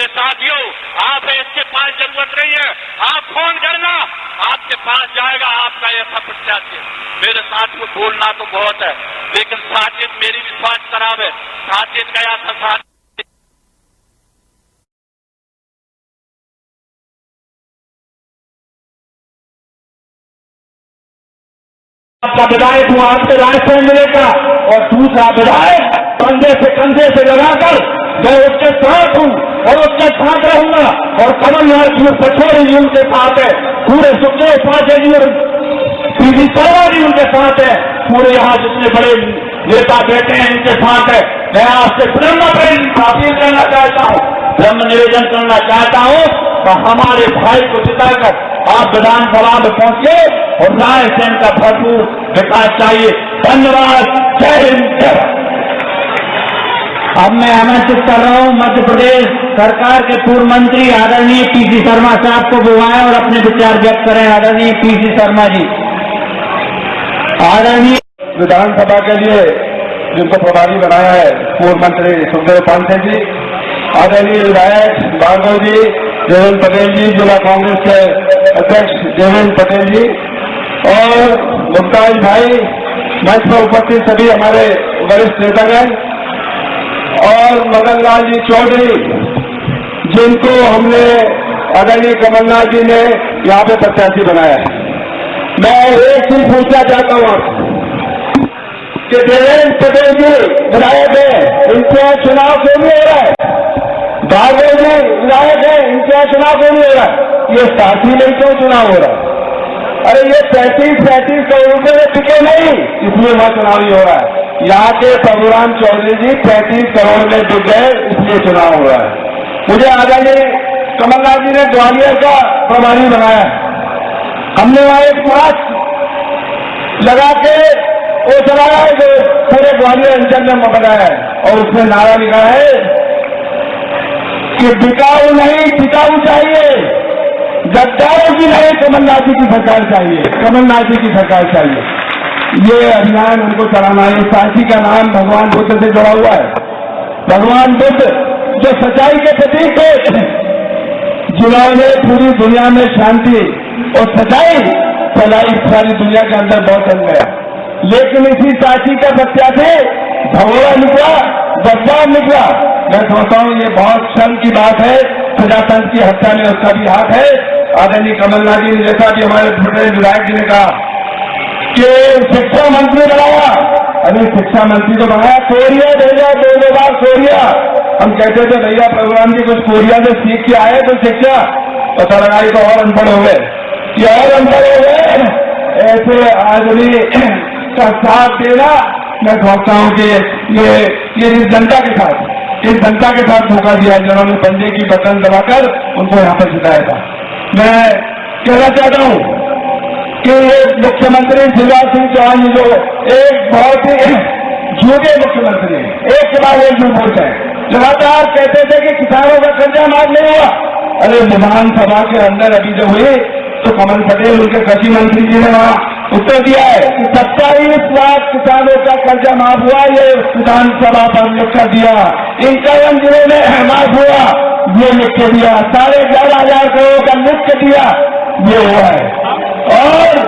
मेरे साथियों, आप इसके पास जरूरत नहीं है, आप फोन करना, आपके पास जाएगा आपका ऐसा प्रत्याशी। मेरे साथियों, बोलना तो बहुत है, लेकिन साथियत मेरी विश्वास खराब है। साथियत गया था साथ आपका विधायक हूं, आपसे रास्ते मिलेगा। और दूसरा विधायक कंधे से लगाकर मैं उसके साथ हूं और उसके साथ रहूंगा। और कमलनाथ जी पछोड़ी जी उनके साथ है, पूरे सुखदेव पाठक जी और पीवी शर्मा जी उनके साथ है, पूरे यहाँ जितने बड़े नेता बैठे हैं इनके साथ है। मैं आपसे अपील करना चाहता हूँ, ब्रह्म निवेदन करना चाहता हूँ तो हमारे भाई को जिताकर आप विधानसभा में पहुंचे और रायसेन का भरपूर विकास चाहिए। धन्यवाद। जय हिंद। अब मैं आमंत्रित कर रहा हूं मध्य प्रदेश सरकार के पूर्व मंत्री आदरणीय पीसी शर्मा साहब को बुलाएं और अपने विचार व्यक्त करें। आदरणीय पीसी शर्मा जी। आदरणीय विधानसभा के लिए जिनको प्रभारी बनाया है पूर्व मंत्री सुखदेव पांसे जी, आदरणीय विधायक भार्गव जी, देवेंद्र पटेल जी, जिला कांग्रेस के अध्यक्ष देवेंद्र पटेल जी और मुमताज भाई, मंच पर उपस्थित सभी हमारे वरिष्ठ नेतागण और मदन लाल जी चौधरी, जिनको हमने आदरणीय कमलनाथ जी ने यहाँ पे प्रत्याशी बनाया है। मैं एक चीज पूछना चाहता हूँ आपसे कि देवेंद्र पटेल जी विधायक है, इनके यहाँ चुनाव क्यों नहीं हो रहा है? भार्गव जी विधायक है, इनके यहाँ चुनाव क्यों नहीं हो रहा है? ये साथी में क्यों चुनाव हो रहा है? अरे ये 35 करोड़ रुपए में टिके नहीं, इसलिए वहां चुनाव नहीं हो रहा है। यहाँ के प्रभुराम चौधरी जी 35 करोड़ में बिक गए, इसलिए चुनाव हो रहा है। मुझे आदरणीय कमलनाथ जी ने ग्वालियर का प्रभारी बनाया है। हमने वहां एक मास्क लगा के वो चलाया है जो पूरे ग्वालियर अंचल में बनाया है और उसमें नारा लिखा है कि बिकाऊ नहीं टिकाऊ चाहिए, गद्दारों की नहीं कमलनाथ जी की सरकार चाहिए, कमलनाथ जी की सरकार चाहिए। ये अभियान उनको चलाना है। साथी का नाम भगवान बुद्ध से जुड़ा हुआ है। भगवान बुद्ध जो सच्चाई के प्रतीक थे, जिन्होंने पूरी दुनिया में शांति और सच्चाई फैलाई, सारी दुनिया के अंदर बहुत चल गया। लेकिन इसी साथी का प्रत्याशी भगोड़ा निकला, बदलाव निकला। मैं समझता हूँ ये बहुत शर्म की बात है। प्रजातंत्र की हत्या में उसका भी हाथ है। आदरणीय कमलनाथ जी ने, जैसा कि हमारे छोटे विधायक जी ने कहा कि शिक्षा मंत्री बनाया, अरे शिक्षा मंत्री तो बनाया, कोरिया भेजा, दो बार कोरिया। हम कहते थे भैया प्रोग्राम जी कुछ कोरिया से सीख के आए तो शिक्षा, पता लगा तो और अनपढ़ हो गए, ये और अनपढ़ हो गए। ऐसे आदमी का साथ देना, मैं समझता हूँ कि ये इस जनता के साथ धोखा दिया है जिन्होंने पंजे की बटन दबाकर उनको यहाँ पर जिताया था। मैं कहना चाहता हूँ कि मुख्यमंत्री शिवराज सिंह चौहान जी जो एक बहुत ही झूठे मुख्यमंत्री हैं, एक के बाद एक झूठ बोलते हैं। लगातार कहते थे कि किसानों का कर्जा माफ नहीं हुआ। अरे विधानसभा के अंदर अभी जो हुई तो कमल पटेल उनके कृषि मंत्री जी ने वहां उत्तर दिया है कि 27 लाख किसानों का कर्जा माफ हुआ, ये विधानसभा पर लिख कर दिया। इक्यावन जिलों में माफ हुआ, ये लिख के दिया। 11,500 करोड़ का लिख के दिया, ये हुआ है। और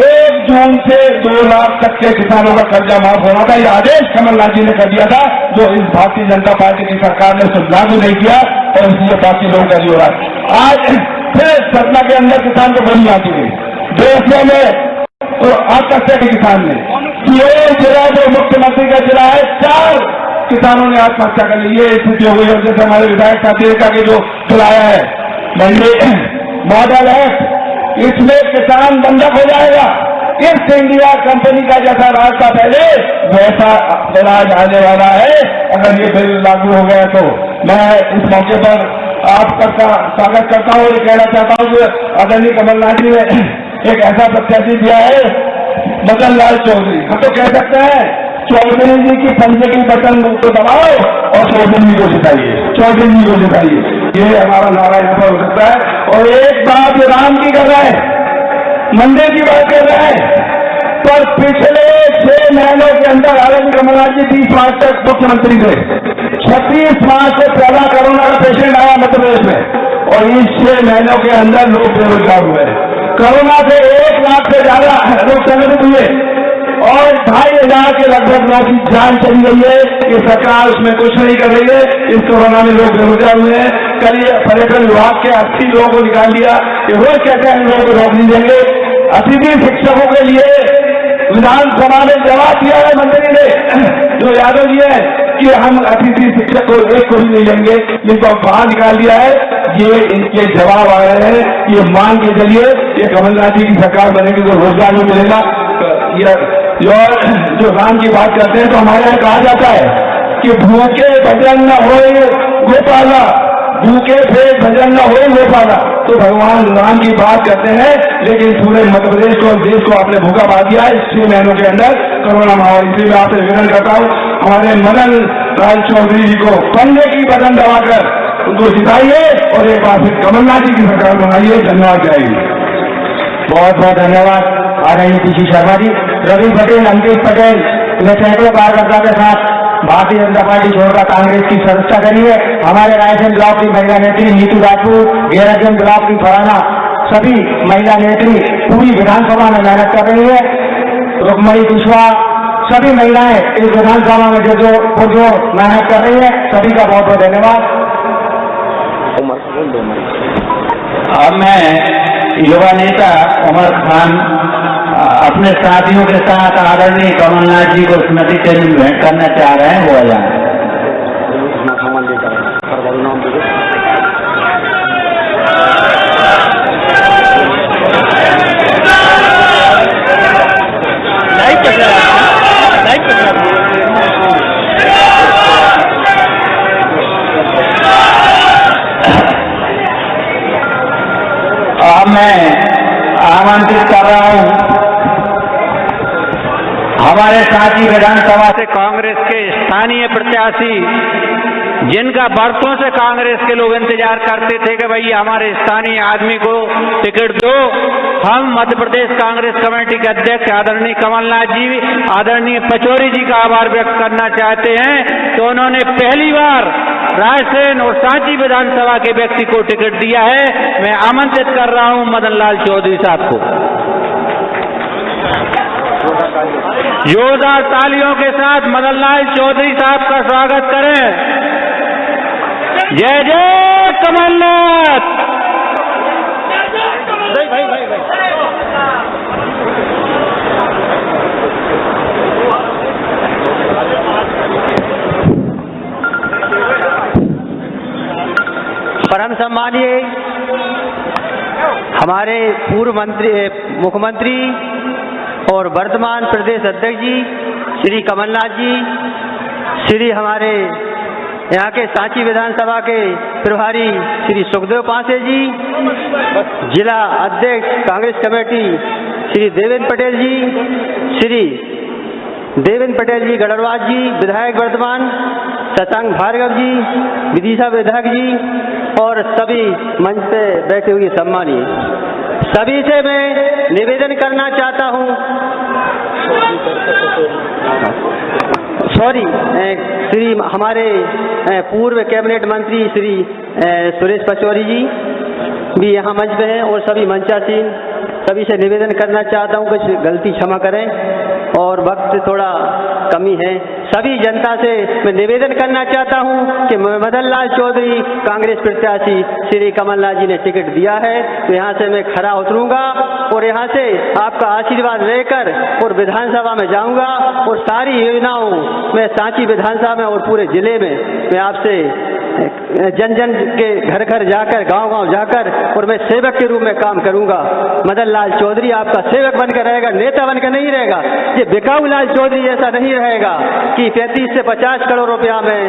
1 जून से 2 लाख तक के किसानों का कर्जा माफ होना था, ये आदेश कमलनाथ जी ने कर दिया था, जो इस भारतीय जनता पार्टी की सरकार ने सुध लागू नहीं किया और इसलिए बाकी लोगों का हो रहा है। आज फिर सतना के अंदर किसान को बड़ी आती गई, देश में तो आत्महत्या के किसान ने, ये जिला जो मुख्यमंत्री का जिला है, 4 किसानों ने आत्महत्या कर ली। ये स्थिति हो गई। और जैसे हमारे विधायक साथी का जो खिलाया है मंडी मॉडल है, इसमें किसान बंधक हो जाएगा। ईस्ट इंडिया कंपनी का जैसा रास्ता पहले वैसा राज आने वाला है अगर ये बिल लागू हो गया तो। मैं इस मौके पर आपका स्वागत करता हूँ और कहना चाहता हूँ कि आदरणीय कमलनाथ जी ने एक ऐसा प्रत्याशी दिया है, मदन लाल चौधरी। हम तो कह सकते हैं चौधरी जी की पंजे की बटन को दबाओ और चौधरी जी को जिताइए, चौधरी जी को जिताइए। ये हमारा नारा यहाँ पर हो सकता है। और एक बात ये राम की कर रहे हैं, मंदिर की बात कर रहे हैं, पर पिछले 6 महीनों के अंदर आदरणीय कमलनाथ जी 30 मार्च तक मुख्यमंत्री थे। 36 मार्च से पहला कोरोना का पेशेंट आया इस 6 महीनों के अंदर लोग बेरोजगार हुए। कोरोना से 1 लाख से ज्यादा लोग संक्रमित हुए और 2,500 के लगभग लोगों की जान चली गई है। ये सरकार उसमें कुछ नहीं कर रही है। इस कोरोना में लोग बेरोजगार हुए हैं। कल ये पर्यटन विभाग के 80 लोगों को निकाल दिया। ये रोज कहते हैं इन लोगों को नौकरी देंगे। अतिथि शिक्षकों के लिए विधानसभा में जवाब दिया है मंत्री ने, जो यादव जी है, कि हम अतिथि शिक्षक को एक को भी नहीं लेंगे, इनको बाहर निकाल दिया है। ये इनके जवाब आ रहे हैं। ये मान के चलिए, ये कमलनाथ जी की सरकार बनेगी तो रोजगार भी मिलेगा। जो राम की बात करते हैं तो हमारे यहाँ कहा जाता है कि भूखे भजन न होए गोपाला, भूखे पेट भजन न होए गोपाला। तो भगवान राम की बात करते हैं, लेकिन पूरे मध्य प्रदेश को और देश को आपने भूखा बांध दिया है 6 महीनों के अंदर कोरोना महामारी। इसलिए मैं आपसे निवेदन करता हूँ, हमारे मदन लाल चौधरी जी को पंजे की बटन दबाकर उनको जिताइए और एक बार फिर कमलनाथ जी की सरकार बनाइए। धन्यवाद। जाइए। बहुत बहुत धन्यवाद आदरणीय पीसी शर्मा जी। रवि पटेल, अंकित पटेल ने सैकड़ों कार्यकर्ता के साथ भारतीय जनता पार्टी छोड़कर कांग्रेस की सदस्यता करी है। हमारे रायसेन ब्लॉक की महिला नेत्री नीतू राजपूत, गैरसैंण ब्लॉक की फराना, सभी महिला नेत्री पूरी विधानसभा में मेहनत कर रही है। रुक्मणी कुशवाहा, सभी महिलाएं इस विधानसभा में जो मेहनत कर रही है, सभी का बहुत बहुत धन्यवाद। अब मैं युवा नेता उमर खान अपने साथियों के साथ आदरणीय कमलनाथ जी को स्मृति चिन्ह भेंट करना चाह रहे हैं। वो आ जाए। अब मैं आमंत्रित कर रहा हूं हमारे साथी विधानसभा से कांग्रेस के स्थानीय प्रत्याशी, जिनका बरसों से कांग्रेस के लोग इंतजार करते थे कि भाई हमारे स्थानीय आदमी को टिकट दो। हम मध्य प्रदेश कांग्रेस कमेटी के अध्यक्ष आदरणीय कमलनाथ जी, आदरणीय पचौरी जी का आभार व्यक्त करना चाहते हैं। तो उन्होंने पहली बार रायसेन और सांची विधानसभा के व्यक्ति को टिकट दिया है। मैं आमंत्रित कर रहा हूं मदन लाल चौधरी साहब को। जोरदार तालियों के साथ मदन लाल चौधरी साहब का स्वागत करें। जय जय कमलनाथ। परम सम्मानीय हमारे पूर्व मुख्यमंत्री और वर्तमान प्रदेश अध्यक्ष जी श्री कमलनाथ जी, श्री हमारे यहाँ के सांची विधानसभा के प्रभारी श्री सुखदेव पांसे जी, जिला अध्यक्ष कांग्रेस कमेटी श्री देवेंद्र पटेल जी, श्री देवेंद्र पटेल जी गढ़वाल जी, विधायक वर्तमान शशांक भार्गव जी, विदिशा विधायक जी और सभी मंच पे बैठे हुए सम्मानीय सभी से मैं निवेदन करना चाहता हूं, श्री हमारे पूर्व कैबिनेट मंत्री श्री सुरेश पचौरी जी भी यहाँ मंच पे हैं और सभी मंचासीन सभी से निवेदन करना चाहता हूँ कुछ गलती क्षमा करें और वक्त थोड़ा कमी है। सभी जनता से मैं निवेदन करना चाहता हूँ कि मदन लाल चौधरी कांग्रेस प्रत्याशी श्री कमलनाथ जी ने टिकट दिया है तो यहाँ से मैं खरा उतरूंगा और यहाँ से आपका आशीर्वाद लेकर और विधानसभा में जाऊंगा और सारी योजनाओं में सांची विधानसभा में और पूरे जिले में मैं आपसे जन जन के घर घर जाकर गांव गांव जाकर और मैं सेवक के रूप में काम करूंगा। मदन लाल चौधरी आपका सेवक बनकर रहेगा, नेता बनकर नहीं रहेगा। ये बिकाऊ लाल चौधरी ऐसा नहीं रहेगा कि 35 से 50 करोड़ रुपया में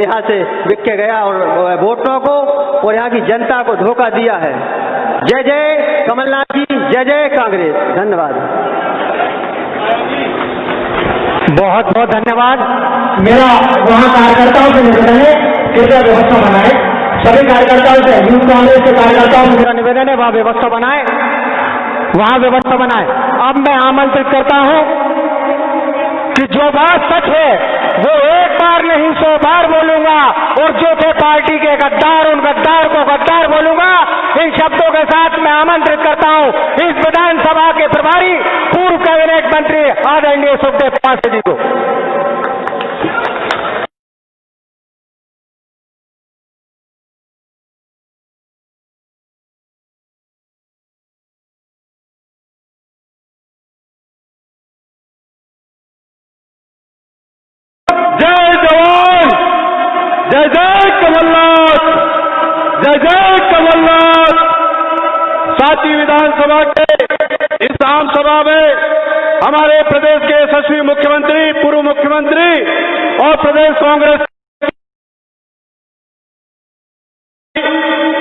यहाँ से बिक के गया और वोटरों को और यहाँ की जनता को धोखा दिया है। जय जय कमलनाथ जी, जय जय कांग्रेस। धन्यवाद। बहुत बहुत धन्यवाद। मेरा वहाँ कार्यकर्ताओं से निवेदन है कृपया व्यवस्था बनाए। सभी कार्यकर्ताओं से, यूथ कांग्रेस के कार्यकर्ताओं से मेरा निवेदन है वहाँ व्यवस्था बनाए, वहाँ व्यवस्था बनाए। अब मैं आमंत्रित करता हूँ कि जो बात सच है वो एक बार नहीं 100 बार बोलूंगा और जो थे पार्टी के गद्दार उन गद्दार को गद्दार बोलूंगा। के साथ मैं आमंत्रित करता हूं इस विधानसभा के प्रभारी पूर्व कैबिनेट मंत्री आदरणीय सुखदेव पांसे जी को। जय जवान, जय जय कमलनाथ, जय जय कमलनाथ। साची विधानसभा के इस आम सभा में हमारे प्रदेश के यशस्वी मुख्यमंत्री, पूर्व मुख्यमंत्री और प्रदेश कांग्रेस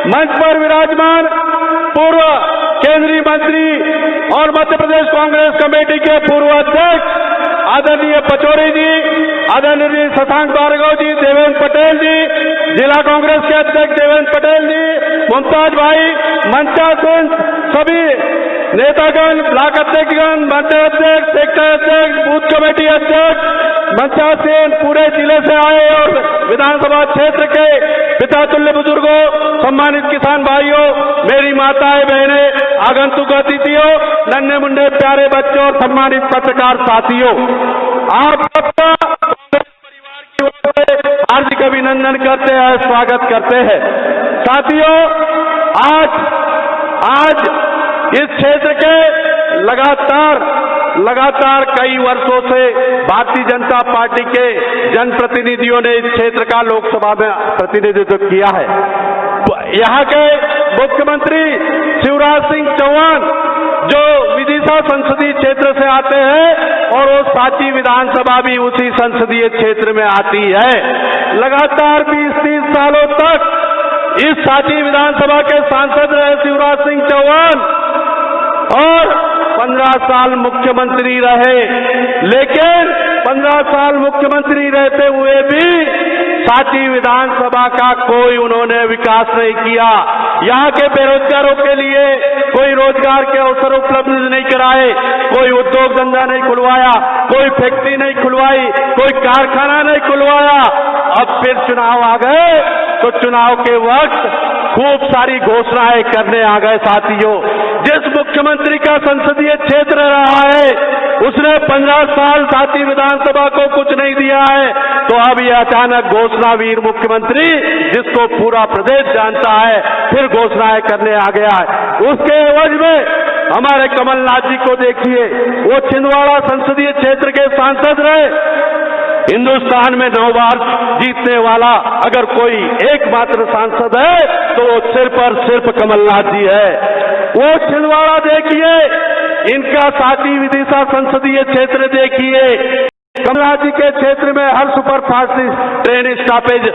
मंच पर विराजमान पूर्व केंद्रीय मंत्री और मध्य प्रदेश कांग्रेस कमेटी के पूर्व अध्यक्ष आदरणीय पचौरी जी, आदरणीय शशांक भार्गव जी, देवेंद्र पटेल जी, जिला कांग्रेस के अध्यक्ष देवेंद्र पटेल जी, मुमताज भाई, मंचासीन सभी नेतागण, ब्लॉक अध्यक्षगण, मंडल अध्यक्ष, सेक्टर अध्यक्ष, बूथ कमेटी अध्यक्ष, मंचासीन पूरे जिले से आए और विधानसभा क्षेत्र के पिता तुल्य बुजुर्गों, सम्मानित किसान भाइयों, मेरी माताएं बहनें, आगंतुक अतिथियों, नन्हे मुंडे प्यारे बच्चों और सम्मानित पत्रकार साथियों, आप सबका परिवार की ओर से हार्दिक अभिनंदन करते हैं, स्वागत करते हैं। साथियों, आज इस क्षेत्र के लगातार कई वर्षों से भारतीय जनता पार्टी के जनप्रतिनिधियों ने इस क्षेत्र का लोकसभा में प्रतिनिधित्व किया है। यहाँ के मुख्यमंत्री शिवराज सिंह चौहान जो विदिशा संसदीय क्षेत्र से आते हैं और वो साची विधानसभा भी उसी संसदीय क्षेत्र में आती है। लगातार 20-30 सालों तक इस साची विधानसभा के सांसद रहे शिवराज सिंह चौहान और 15 साल मुख्यमंत्री रहे, लेकिन 15 साल मुख्यमंत्री रहते हुए भी साची विधानसभा का कोई उन्होंने विकास नहीं किया। यहाँ के बेरोजगारों के लिए कोई रोजगार के अवसर उपलब्ध नहीं कराए, कोई उद्योग धंधा नहीं खुलवाया, कोई फैक्ट्री नहीं खुलवाई, कोई कारखाना नहीं खुलवाया। अब फिर चुनाव आ गए तो चुनाव के वक्त खूब सारी घोषणाएं करने आ गए। साथियों, जिस मुख्यमंत्री का संसदीय क्षेत्र रहा है उसने 15 साल साची विधानसभा को कुछ नहीं दिया है, तो अब ये अचानक घोषणावीर मुख्यमंत्री जिसको पूरा प्रदेश जानता है फिर घोषणाएं करने आ गया है। उसके एवज में हमारे कमलनाथ जी को देखिए, वो छिंदवाड़ा संसदीय क्षेत्र के सांसद रहे, हिंदुस्तान में 9 बार जीतने वाला अगर कोई एकमात्र सांसद है तो वो सिर्फ और सिर्फ कमलनाथ जी है। वो छिंदवाड़ा देखिए, इनका साची विदिशा संसदीय क्षेत्र देखिए, कमलनाथ जी के क्षेत्र में हर सुपरफास्ट ट्रेन स्टॉपेज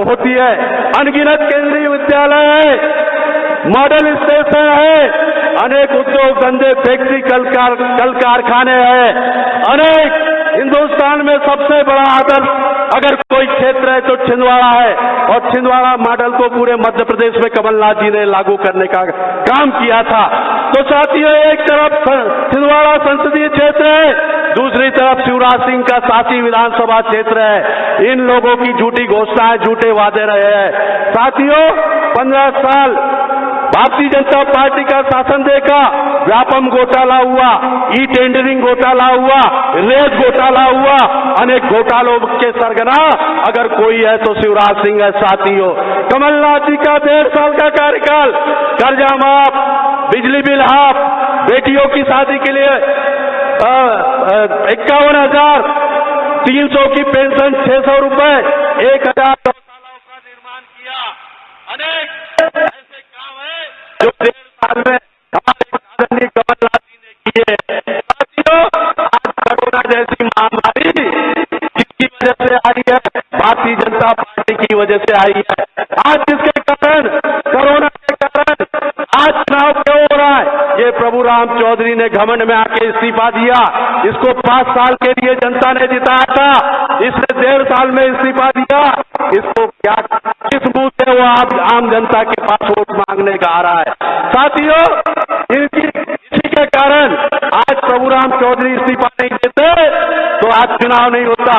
होती है, अनगिनत केंद्रीय विद्यालय है, मॉडल स्टेशन है, अनेक उद्योग धंधे, फैक्ट्री, कल कारखाने हैं, अनेक हिंदुस्तान में सबसे बड़ा आदर्श अगर कोई क्षेत्र है तो छिंदवाड़ा है, और छिंदवाड़ा मॉडल को पूरे मध्य प्रदेश में कमलनाथ जी ने लागू करने का काम किया था। तो साथियों, एक तरफ छिंदवाड़ा संसदीय क्षेत्र है, दूसरी तरफ शिवराज सिंह का साची विधानसभा क्षेत्र है। इन लोगों की झूठी घोषणाएं, झूठे वादे रहे हैं। साथियों, 15 साल भारतीय जनता पार्टी का शासन देखा, व्यापम घोटाला हुआ, ई टेंडरिंग घोटाला हुआ, रेत घोटाला हुआ, अनेक घोटालों के सरगना अगर कोई है तो शिवराज सिंह है। साथियों, कमलनाथ जी का 1.5 साल का कार्यकाल, कर्जा माफ, बिजली बिल हाफ, बेटियों की शादी के लिए 51,300 की पेंशन, 600 रुपए, 1,000 गौशालाओं का निर्माण किया। अनेक ऐसे काम है जो 1.5 साल में हमारे आदरणीय कमलनाथ जी ने किए। साथियों, आज कोरोना जैसी महामारी किसकी वजह से आई है? भारतीय जनता पार्टी की वजह से आई है। आज जिसके कारण, कोरोना के कारण आज चुनाव क्यों हो रहा है? ये प्रभु राम चौधरी ने घमंड में आके इस्तीफा दिया। इसको 5 साल के लिए जनता ने जिताया था, इसने 1.5 साल में इस्तीफा दिया। इसको क्या, किस मुंह से वो आम जनता के पास वोट मांगने का आ रहा है? साथियों, इसी के कारण आज प्रभु राम चौधरी इस्तीफा नहीं देते तो आज चुनाव नहीं होता।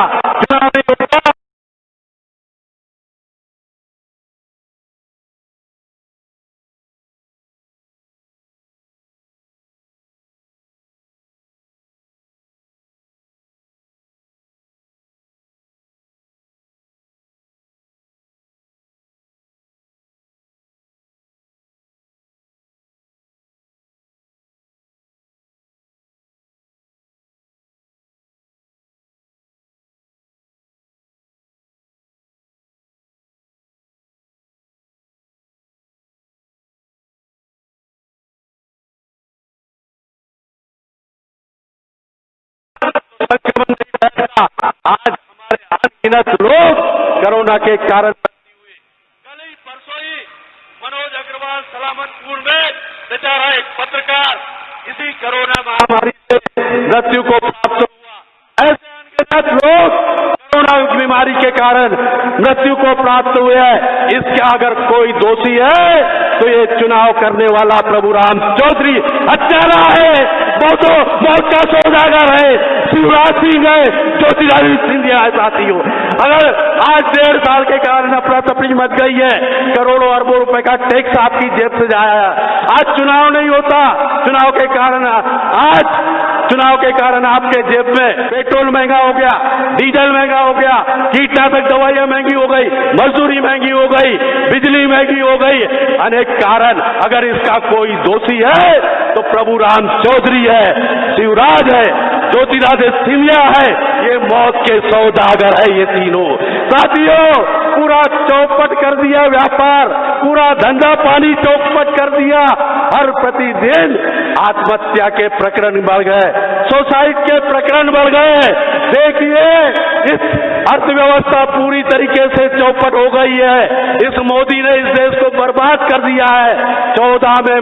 संक्रमण नहीं फैलता। आज हमारे अनगिनत लोग कोरोना के कारण कल ही परसों ही मनोज अग्रवाल सलामतपुर में बेचारा एक पत्रकार इसी कोरोना महामारी से मृत्यु को प्राप्त हुआ। ऐसे अनगिनत लोग कोरोना बीमारी के कारण मृत्यु को प्राप्त हुए हैं। इसका अगर कोई दोषी है तो ये चुनाव करने वाला प्रभुराम चौधरी हत्यारा है, मौत का सौदागर है, शिवराज सिंह है, ज्योतिरादित्य सिंधिया है। साथियों, अगर आज 1.5 साल के कारण अफरा तफरी मच गई है, करोड़ों अरबों रुपए का टैक्स आपकी जेब से जाया, आज चुनाव नहीं होता, चुनाव के कारण आपके जेब में पेट्रोल महंगा हो गया, डीजल महंगा हो गया, कीटनाशक दवाइयां महंगी हो गई, मजदूरी महंगी हो गई, बिजली महंगी हो गई, अनेक कारण। अगर इसका कोई दोषी है तो प्रभुराम चौधरी है, शिवराज है, ज्योतिरादित्य सिंधिया है, ये मौत के सौदागर है ये तीनों। साथियों, पूरा चौपट कर दिया व्यापार, पूरा धंधा पानी चौपट कर दिया। हर प्रतिदिन आत्महत्या के प्रकरण बढ़ गए, सुसाइड के प्रकरण बढ़ गए। देखिए, इस अर्थव्यवस्था पूरी तरीके से चौपट हो गई है। इस मोदी ने इस देश को बर्बाद कर दिया है। 14 में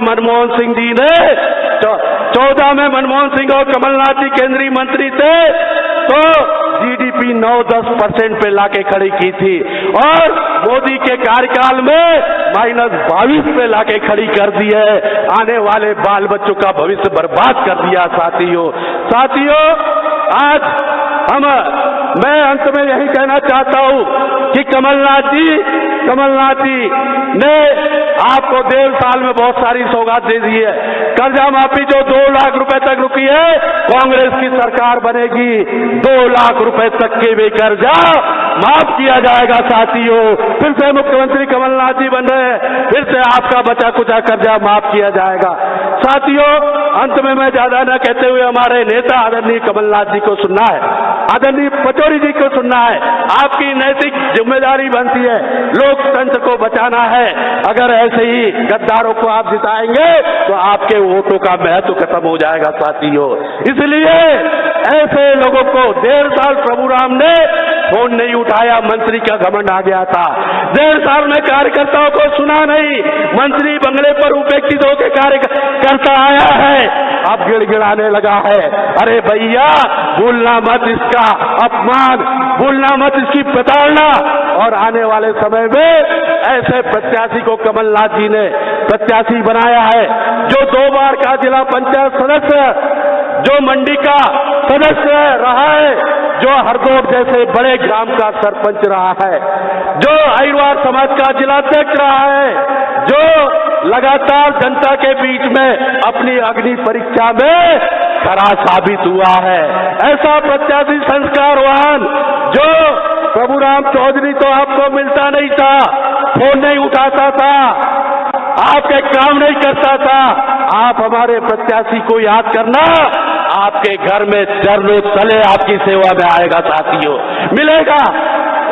मनमोहन सिंह और कमलनाथ जी केंद्रीय मंत्री थे तो जीडीपी 9-10% पे लाके खड़ी की थी, और मोदी के कार्यकाल में -22 पे लाके खड़ी कर दी है। आने वाले बाल बच्चों का भविष्य बर्बाद कर दिया। साथियों, आज मैं अंत में यही कहना चाहता हूं कि कमलनाथ जी ने आपको 1.5 साल में बहुत सारी सौगात दे दी है। कर्जा माफी जो 2 लाख रुपए तक रुकी है, कांग्रेस की सरकार बनेगी 2 लाख रुपए तक के भी कर्जा माफ किया जाएगा। साथियों, फिर से मुख्यमंत्री कमलनाथ जी बन रहे हैं, फिर से आपका बचा कुचा कर्जा माफ किया जाएगा। साथियों, अंत में मैं ज्यादा न कहते हुए हमारे नेता आदरणीय कमलनाथ जी को सुनना है, आदरणीय पचौरी जी को सुनना है। आपकी नैतिक जिम्मेदारी बनती है, लोकतंत्र को बचाना है। अगर ऐसे ही गद्दारों को आप जिताएंगे तो आपके वोटों का महत्व खत्म हो जाएगा। साथियों, इसलिए ऐसे लोगों को 1.5 साल प्रभुराम ने फोन नहीं उठाया, मंत्री का घमंड आ गया था। 1.5 साल में कार्यकर्ताओं को सुना नहीं, मंत्री बंगले पर उपेक्षित होकर कार्यकर्ता आया है, अब गिड़गिड़ाने लगा है। अरे भैया, भूलना मत इसका अपमान, भूलना मत इसकी प्रताड़ना। और आने वाले समय में ऐसे प्रत्याशी को कमलनाथ जी ने प्रत्याशी बनाया है, जो 2 बार का जिला पंचायत सदस्य, जो मंडी का सदस्य रहा है, जो हरदोद जैसे बड़े ग्राम का सरपंच रहा है, जो अहिरवार समाज का जिलाध्यक्ष रहा है, जो लगातार जनता के बीच में अपनी अग्नि परीक्षा में खरा साबित हुआ है। ऐसा प्रत्याशी संस्कारवान, जो प्रभुराम चौधरी तो आपको मिलता नहीं था, फोन नहीं उठाता था, आपके काम नहीं करता था। आप हमारे प्रत्याशी को याद करना, आपके घर में चरणों तले आपकी सेवा में आएगा। साथियों, मिलेगा,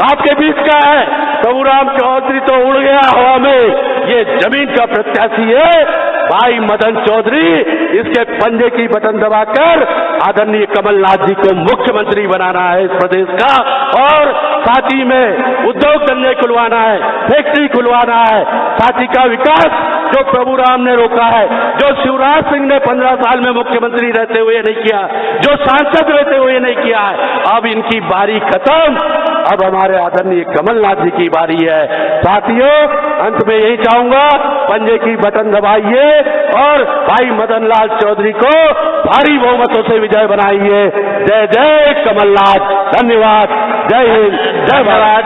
आपके बीच का है। प्रभुराम चौधरी तो उड़ गया हवा में, ये जमीन का प्रत्याशी है भाई मदन चौधरी। इसके पंजे की बटन दबाकर आदरणीय कमलनाथ जी को मुख्यमंत्री बनाना है इस प्रदेश का, और साथ ही में उद्योग धंधे खुलवाना है, फैक्ट्री खुलवाना है। साथी का विकास जो प्रभुराम ने रोका है, जो शिवराज सिंह ने 15 साल में मुख्यमंत्री रहते हुए नहीं किया, जो सांसद रहते हुए नहीं किया है, अब इनकी बारी खत्म। अब हमारे आदरणीय कमलनाथ जी की बारी है। साथियों, अंत में यही चाहूंगा, पंजे की बटन दबाइए और भाई मदन लाल चौधरी को भारी बहुमतों से विजय बनाइए। जय जय कमलनाथ। धन्यवाद। जय हिंद, जय भारत।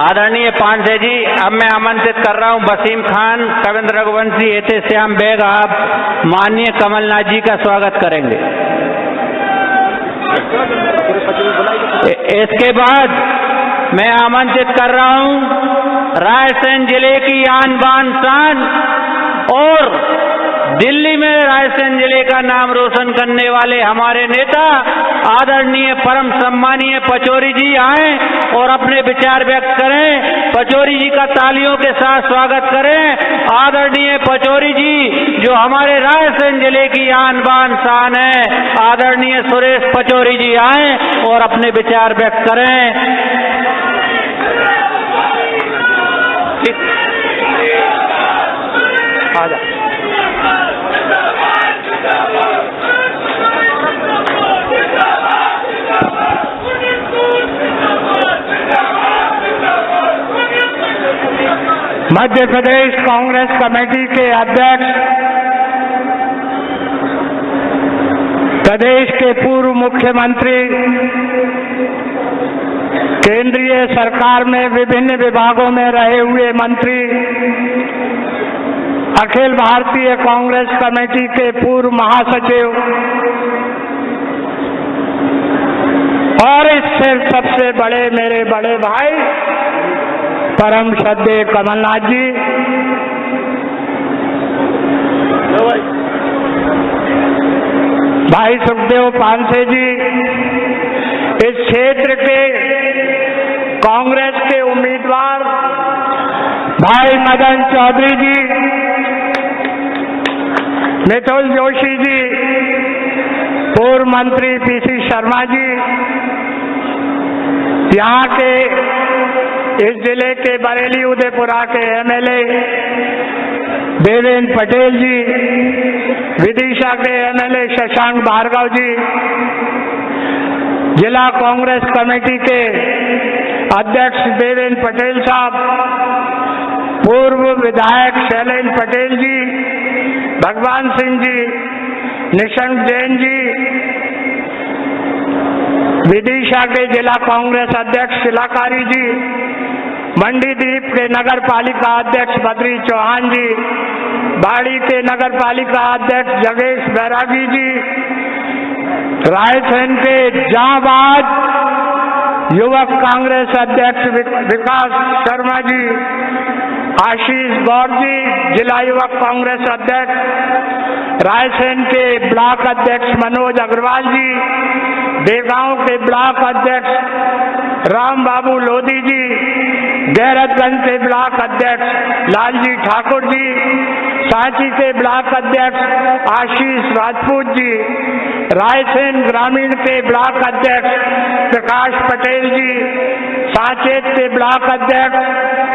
आदरणीय पांडे जी, अब मैं आमंत्रित कर रहा हूं वसीम खान, कविंद्र रघुवंशी, एते श्याम बेग, आप माननीय कमलनाथ जी का स्वागत करेंगे। इसके बाद मैं आमंत्रित कर रहा हूं रायसेन जिले की आन बान शान और दिल्ली में रायसेन जिले का नाम रोशन करने वाले हमारे नेता आदरणीय परम सम्मानीय पचौरी जी आए और अपने विचार व्यक्त करें। पचौरी जी का तालियों के साथ स्वागत करें आदरणीय पचौरी जी जो हमारे रायसेन जिले की आन बान शान है, आदरणीय सुरेश पचौरी जी आए और अपने विचार व्यक्त करें। मध्य प्रदेश कांग्रेस कमेटी के अध्यक्ष, प्रदेश के पूर्व मुख्यमंत्री, केंद्रीय सरकार में विभिन्न विभागों में रहे हुए मंत्री, अखिल भारतीय कांग्रेस कमेटी के पूर्व महासचिव और इससे सबसे बड़े मेरे बड़े भाई परम श्रद्धेय कमलनाथ जी, भाई सुखदेव पांसे जी, इस क्षेत्र के कांग्रेस के उम्मीदवार भाई मदन चौधरी जी, मिथुन जोशी जी, पूर्व मंत्री पीसी शर्मा जी, यहाँ के इस जिले के बरेली उदयपुरा के एमएलए देवेंद्र पटेल जी, विदिशा के एमएलए शशांक भार्गव जी, जिला कांग्रेस कमेटी के अध्यक्ष देवेंद्र पटेल साहब, पूर्व विधायक शैलेंद्र पटेल जी, भगवान सिंह जी, निशंक जैन जी, विदिशा के जिला कांग्रेस अध्यक्ष शिलाकारी जी, मंडीदीप के नगर पालिका अध्यक्ष बद्री चौहान जी, बाड़ी के नगर पालिका अध्यक्ष जगेश बैरागी जी, रायसेन के जांबाज युवक कांग्रेस अध्यक्ष विकास शर्मा जी, आशीष गौर जी, जिला युवक कांग्रेस अध्यक्ष, रायसेन के ब्लॉक अध्यक्ष मनोज अग्रवाल जी, देगांव के ब्लॉक अध्यक्ष राम बाबू लोधी जी, गैरतगंज के ब्लॉक अध्यक्ष लालजी ठाकुर जी, सांची के ब्लॉक अध्यक्ष आशीष राजपूत जी, रायसेन ग्रामीण के ब्लॉक अध्यक्ष प्रकाश पटेल जी, साचेत के ब्लॉक अध्यक्ष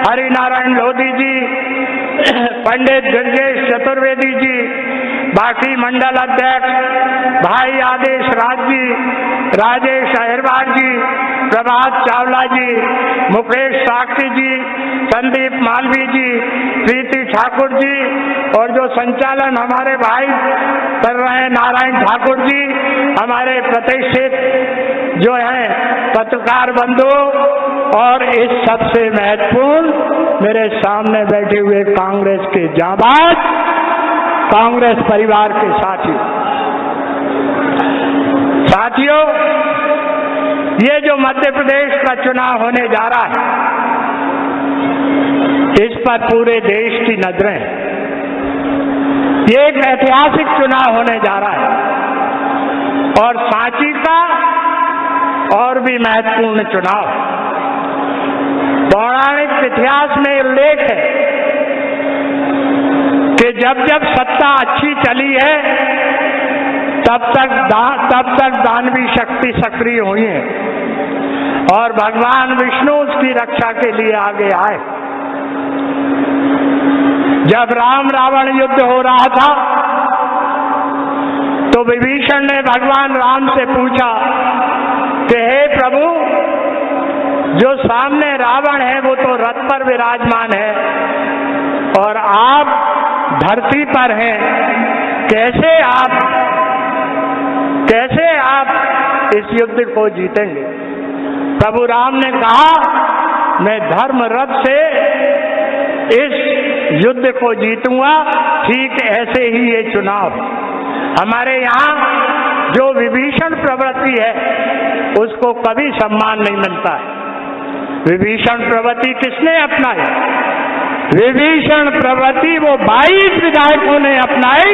हरिनारायण लोधी जी, पंडित दुर्गेश चतुर्वेदी जी, बाकी मंडल अध्यक्ष भाई आदेश राज जी, राजेश अहिरवार जी, प्रभात चावला जी, मुकेश साक्षी जी, संदीप मालवी जी, प्रीति ठाकुर जी, और जो संचालन हमारे भाई कर रहे हैं नारायण ठाकुर जी, हमारे प्रतिष्ठित जो हैं पत्रकार बंधु, और इस सबसे महत्वपूर्ण मेरे सामने बैठे हुए कांग्रेस के जांबाज कांग्रेस परिवार के साथियों, ये जो मध्य प्रदेश का चुनाव होने जा रहा है, इस पर पूरे देश की नजरें हैं। ये एक ऐतिहासिक चुनाव होने जा रहा है और सांची का और भी महत्वपूर्ण चुनाव। पौराणिक इतिहास में उल्लेख है कि जब जब सत्ता अच्छी चली है तब तक दानवी शक्ति सक्रिय हुई है और भगवान विष्णु उसकी रक्षा के लिए आगे आए। जब राम रावण युद्ध हो रहा था तो विभीषण ने भगवान राम से पूछा कि हे प्रभु, जो सामने रावण है वो तो रथ पर विराजमान है और आप धरती पर हैं, कैसे आप इस युद्ध को जीतेंगे? प्रभु राम ने कहा, मैं धर्म रथ से इस युद्ध को जीतूंगा। ठीक ऐसे ही ये चुनाव हमारे यहाँ जो विभीषण प्रवृत्ति है उसको कभी सम्मान नहीं मिलता है। विभीषण प्रवृत्ति किसने अपनाई? विभीषण प्रवृत्ति वो 22 विधायकों ने अपनाई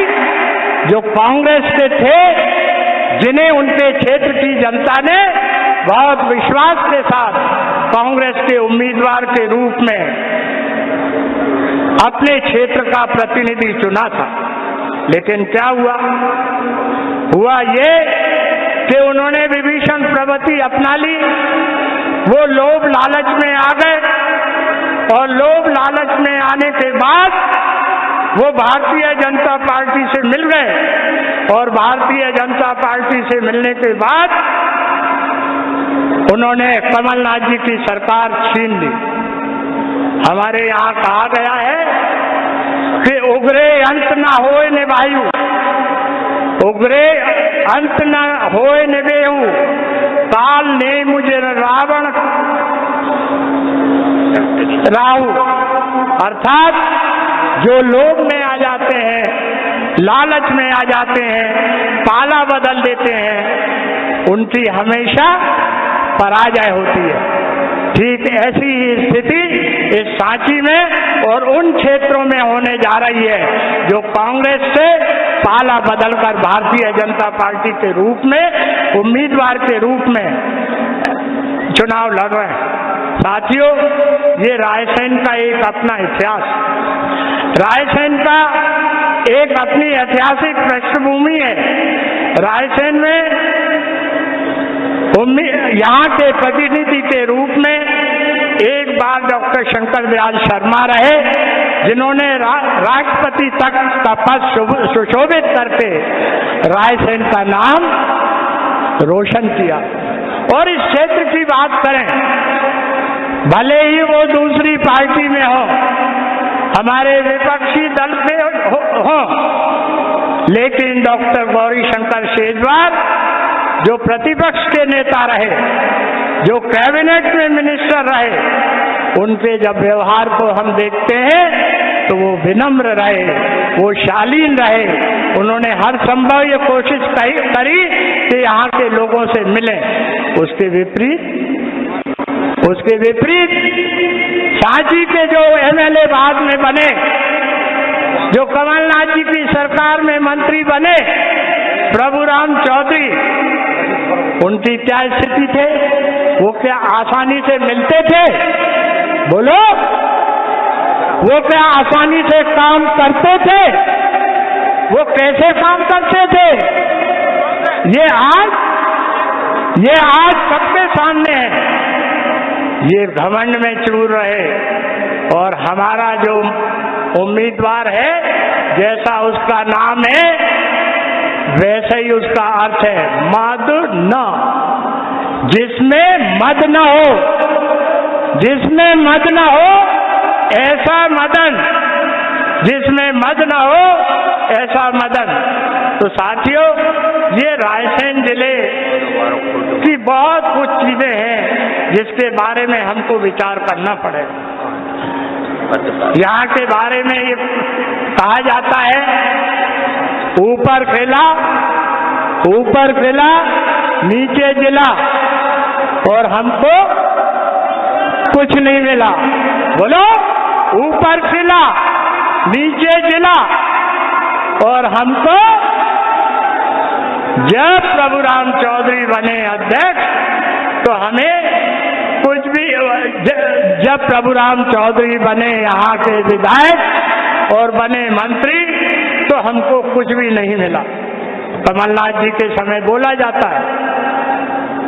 जो कांग्रेस के थे, जिन्हें उनके क्षेत्र की जनता ने बहुत विश्वास के साथ कांग्रेस के उम्मीदवार के रूप में अपने क्षेत्र का प्रतिनिधि चुना था। लेकिन क्या हुआ? हुआ ये कि उन्होंने विभीषण प्रवृत्ति अपना ली, वो लोभ लालच में आ गए और लोभ लालच में आने के बाद वो भारतीय जनता पार्टी से मिल गए और भारतीय जनता पार्टी से मिलने के बाद उन्होंने कमलनाथ जी की सरकार छीन ली। हमारे यहाँ कहा गया है कि उग्रे अंत न होए निभायु, उग्रे अंत न होए निभेहु, काल ने मुझे रावण राहु। अर्थात जो लोभ में आ जाते हैं, लालच में आ जाते हैं, पाला बदल देते हैं, उनकी हमेशा पराजय होती है। ठीक ऐसी ही स्थिति इस सांची में और उन क्षेत्रों में होने जा रही है जो कांग्रेस से पाला बदलकर भारतीय जनता पार्टी के रूप में उम्मीदवार के रूप में चुनाव लड़ रहे हैं। साथियों, ये रायसेन का एक अपना इतिहास, रायसेन का एक अपनी ऐतिहासिक पृष्ठभूमि है। रायसेन में यहाँ के प्रतिनिधि के रूप में एक बार डॉक्टर शंकर दयाल शर्मा रहे, जिन्होंने राष्ट्रपति तक का पद सुशोभित करके रायसेन का नाम रोशन किया। और इस क्षेत्र की बात करें, भले ही वो दूसरी पार्टी में हो, हमारे विपक्षी दल में हो, लेकिन डॉक्टर गौरीशंकर शेजवार जो प्रतिपक्ष के नेता रहे, जो कैबिनेट में मिनिस्टर रहे, उनके जब व्यवहार को हम देखते हैं तो वो विनम्र रहे, वो शालीन रहे। उन्होंने हर संभव ये कोशिश करी कि यहाँ के लोगों से मिलें। उसके विपरीत सांची के जो एमएलए बाद में बने, जो कमलनाथ जी की सरकार में मंत्री बने, प्रभुराम चौधरी, उनकी क्या स्थिति थे? वो क्या आसानी से मिलते थे? बोलो, वो क्या आसानी से काम करते थे? वो कैसे काम करते थे? ये आज सबके सामने है। ये घमंड में चूर रहे और हमारा जो उम्मीदवार है, जैसा उसका नाम है वैसे ही उसका अर्थ है, मद न। जिसमें मद न हो, जिसमें मद न हो ऐसा मदन, जिसमें मद न हो ऐसा मदन। तो साथियों, ये रायसेन जिले की बहुत कुछ चीजें हैं जिसके बारे में हमको विचार करना पड़ेगा। यहाँ के बारे में ये कहा जाता है, ऊपर खिला नीचे जिला और हमको कुछ नहीं मिला। बोलो, ऊपर खिला नीचे जिला और हमको, जब प्रभुराम चौधरी बने अध्यक्ष तो हमें कुछ भी, जब प्रभुराम चौधरी बने यहाँ के विधायक और बने मंत्री तो हमको कुछ भी नहीं मिला। कमलनाथ जी के समय बोला जाता है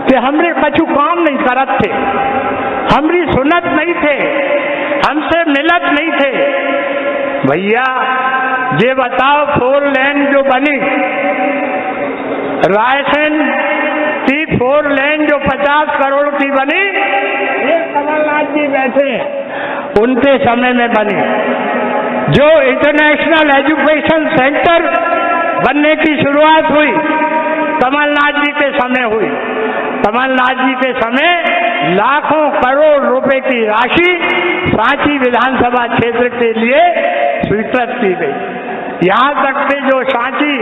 कि हमरे कछु काम नहीं करत थे, हमरी सुनत नहीं थे, हमसे मिलत नहीं थे। भैया ये बताओ, 4 लेन जो बनी रायसेन की, 4 लेन जो 50 करोड़ की बनी, ये कमलनाथ जी बैठे उनके समय में बनी। जो इंटरनेशनल एजुकेशन सेंटर बनने की शुरुआत हुई कमलनाथ जी के समय हुई। कमलनाथ जी के समय लाखों करोड़ रुपए की राशि सांची विधानसभा क्षेत्र के लिए स्वीकृत की गई। यहाँ तक कि जो सांची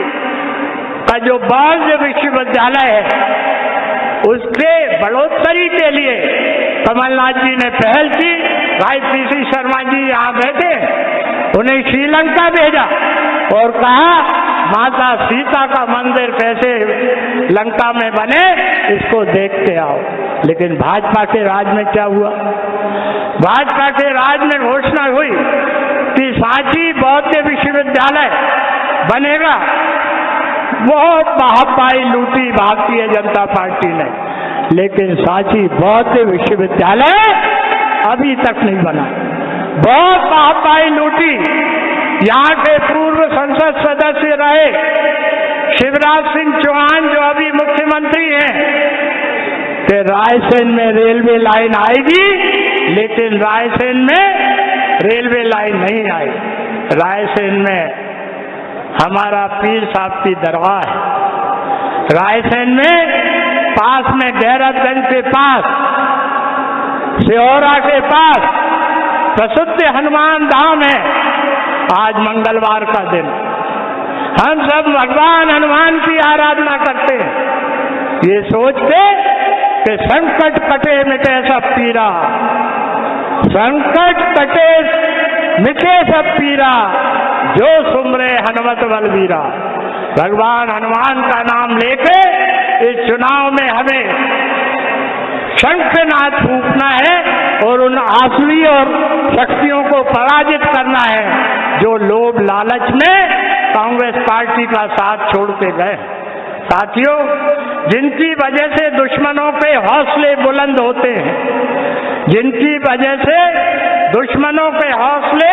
का जो बाल विश्वविद्यालय है, उसके बढ़ोतरी के लिए कमलनाथ जी ने पहल की। भाई पीसी शर्मा जी यहाँ बैठे, उन्हें श्रीलंका भेजा और कहा माता सीता का मंदिर कैसे लंका में बने, इसको देख के आओ। लेकिन भाजपा के राज में क्या हुआ? भाजपा के राज में घोषणा हुई कि सांची बौद्ध विश्वविद्यालय बनेगा, बहुत वाहवाही लूटी भारतीय जनता पार्टी ने, लेकिन सांची बौद्ध विश्वविद्यालय अभी तक नहीं बना। बहुत वाहवाही लूटी। यहाँ के पूर्व संसद सदस्य रहे शिवराज सिंह चौहान, जो अभी मुख्यमंत्री हैं, कि रायसेन में रेलवे लाइन आएगी, लेकिन रायसेन में रेलवे लाइन नहीं आई। रायसेन में हमारा पीर साहब की दरगाह है। रायसेन में पास में गैरतगंज के पास, सिहोरा के पास प्रसिद्ध हनुमान धाम है। आज मंगलवार का दिन, हम सब भगवान हनुमान की आराधना करते हैं, ये सोचते कि संकट कटे मिटे सब पीरा, संकट कटे मिटे सब पीरा, जो सुमरे हनुमत बलवीरा। भगवान हनुमान का नाम लेके इस चुनाव में हमें शंखनाद फूंकना है और उन आसुरी और शक्तियों को पराजित करना है जो लोभ लालच में कांग्रेस पार्टी का साथ छोड़ते गए। साथियों, जिनकी वजह से दुश्मनों के हौसले बुलंद होते हैं, जिनकी वजह से दुश्मनों के हौसले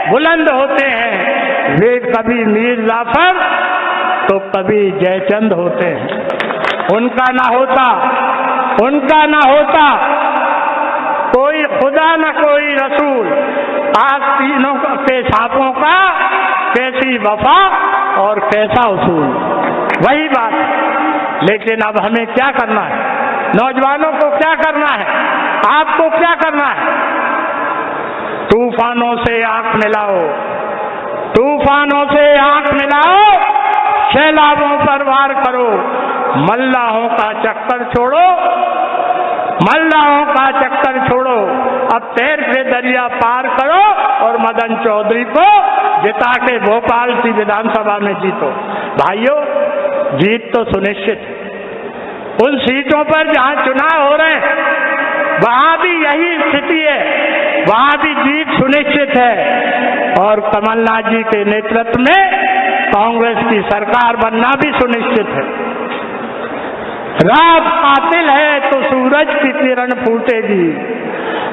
बुलंद होते हैं, वे कभी मीर जाफर तो कभी जयचंद होते हैं। उनका ना होता कोई खुदा न कोई रसूल, आज तीनों के सांपों का कैसी वफा और कैसा उसूल। वही बात। लेकिन अब हमें क्या करना है? नौजवानों को क्या करना है? आपको क्या करना है? तूफानों से आंख मिलाओ, तूफानों से आंख मिलाओ, सैलाबों पर वार करो, मल्लाहों का चक्कर छोड़ो, मल्लाहों का चक्कर छोड़ो, अब तैर के दरिया पार करो और मदन चौधरी को जिता के भोपाल की विधानसभा में जीतो। भाइयों, जीत तो सुनिश्चित है। उन सीटों पर जहां चुनाव हो रहे हैं वहां भी यही स्थिति है, वहां भी जीत सुनिश्चित है और कमलनाथ जी के नेतृत्व में कांग्रेस की सरकार बनना भी सुनिश्चित है। रात कातिल है तो सूरज की किरण फूटेगी,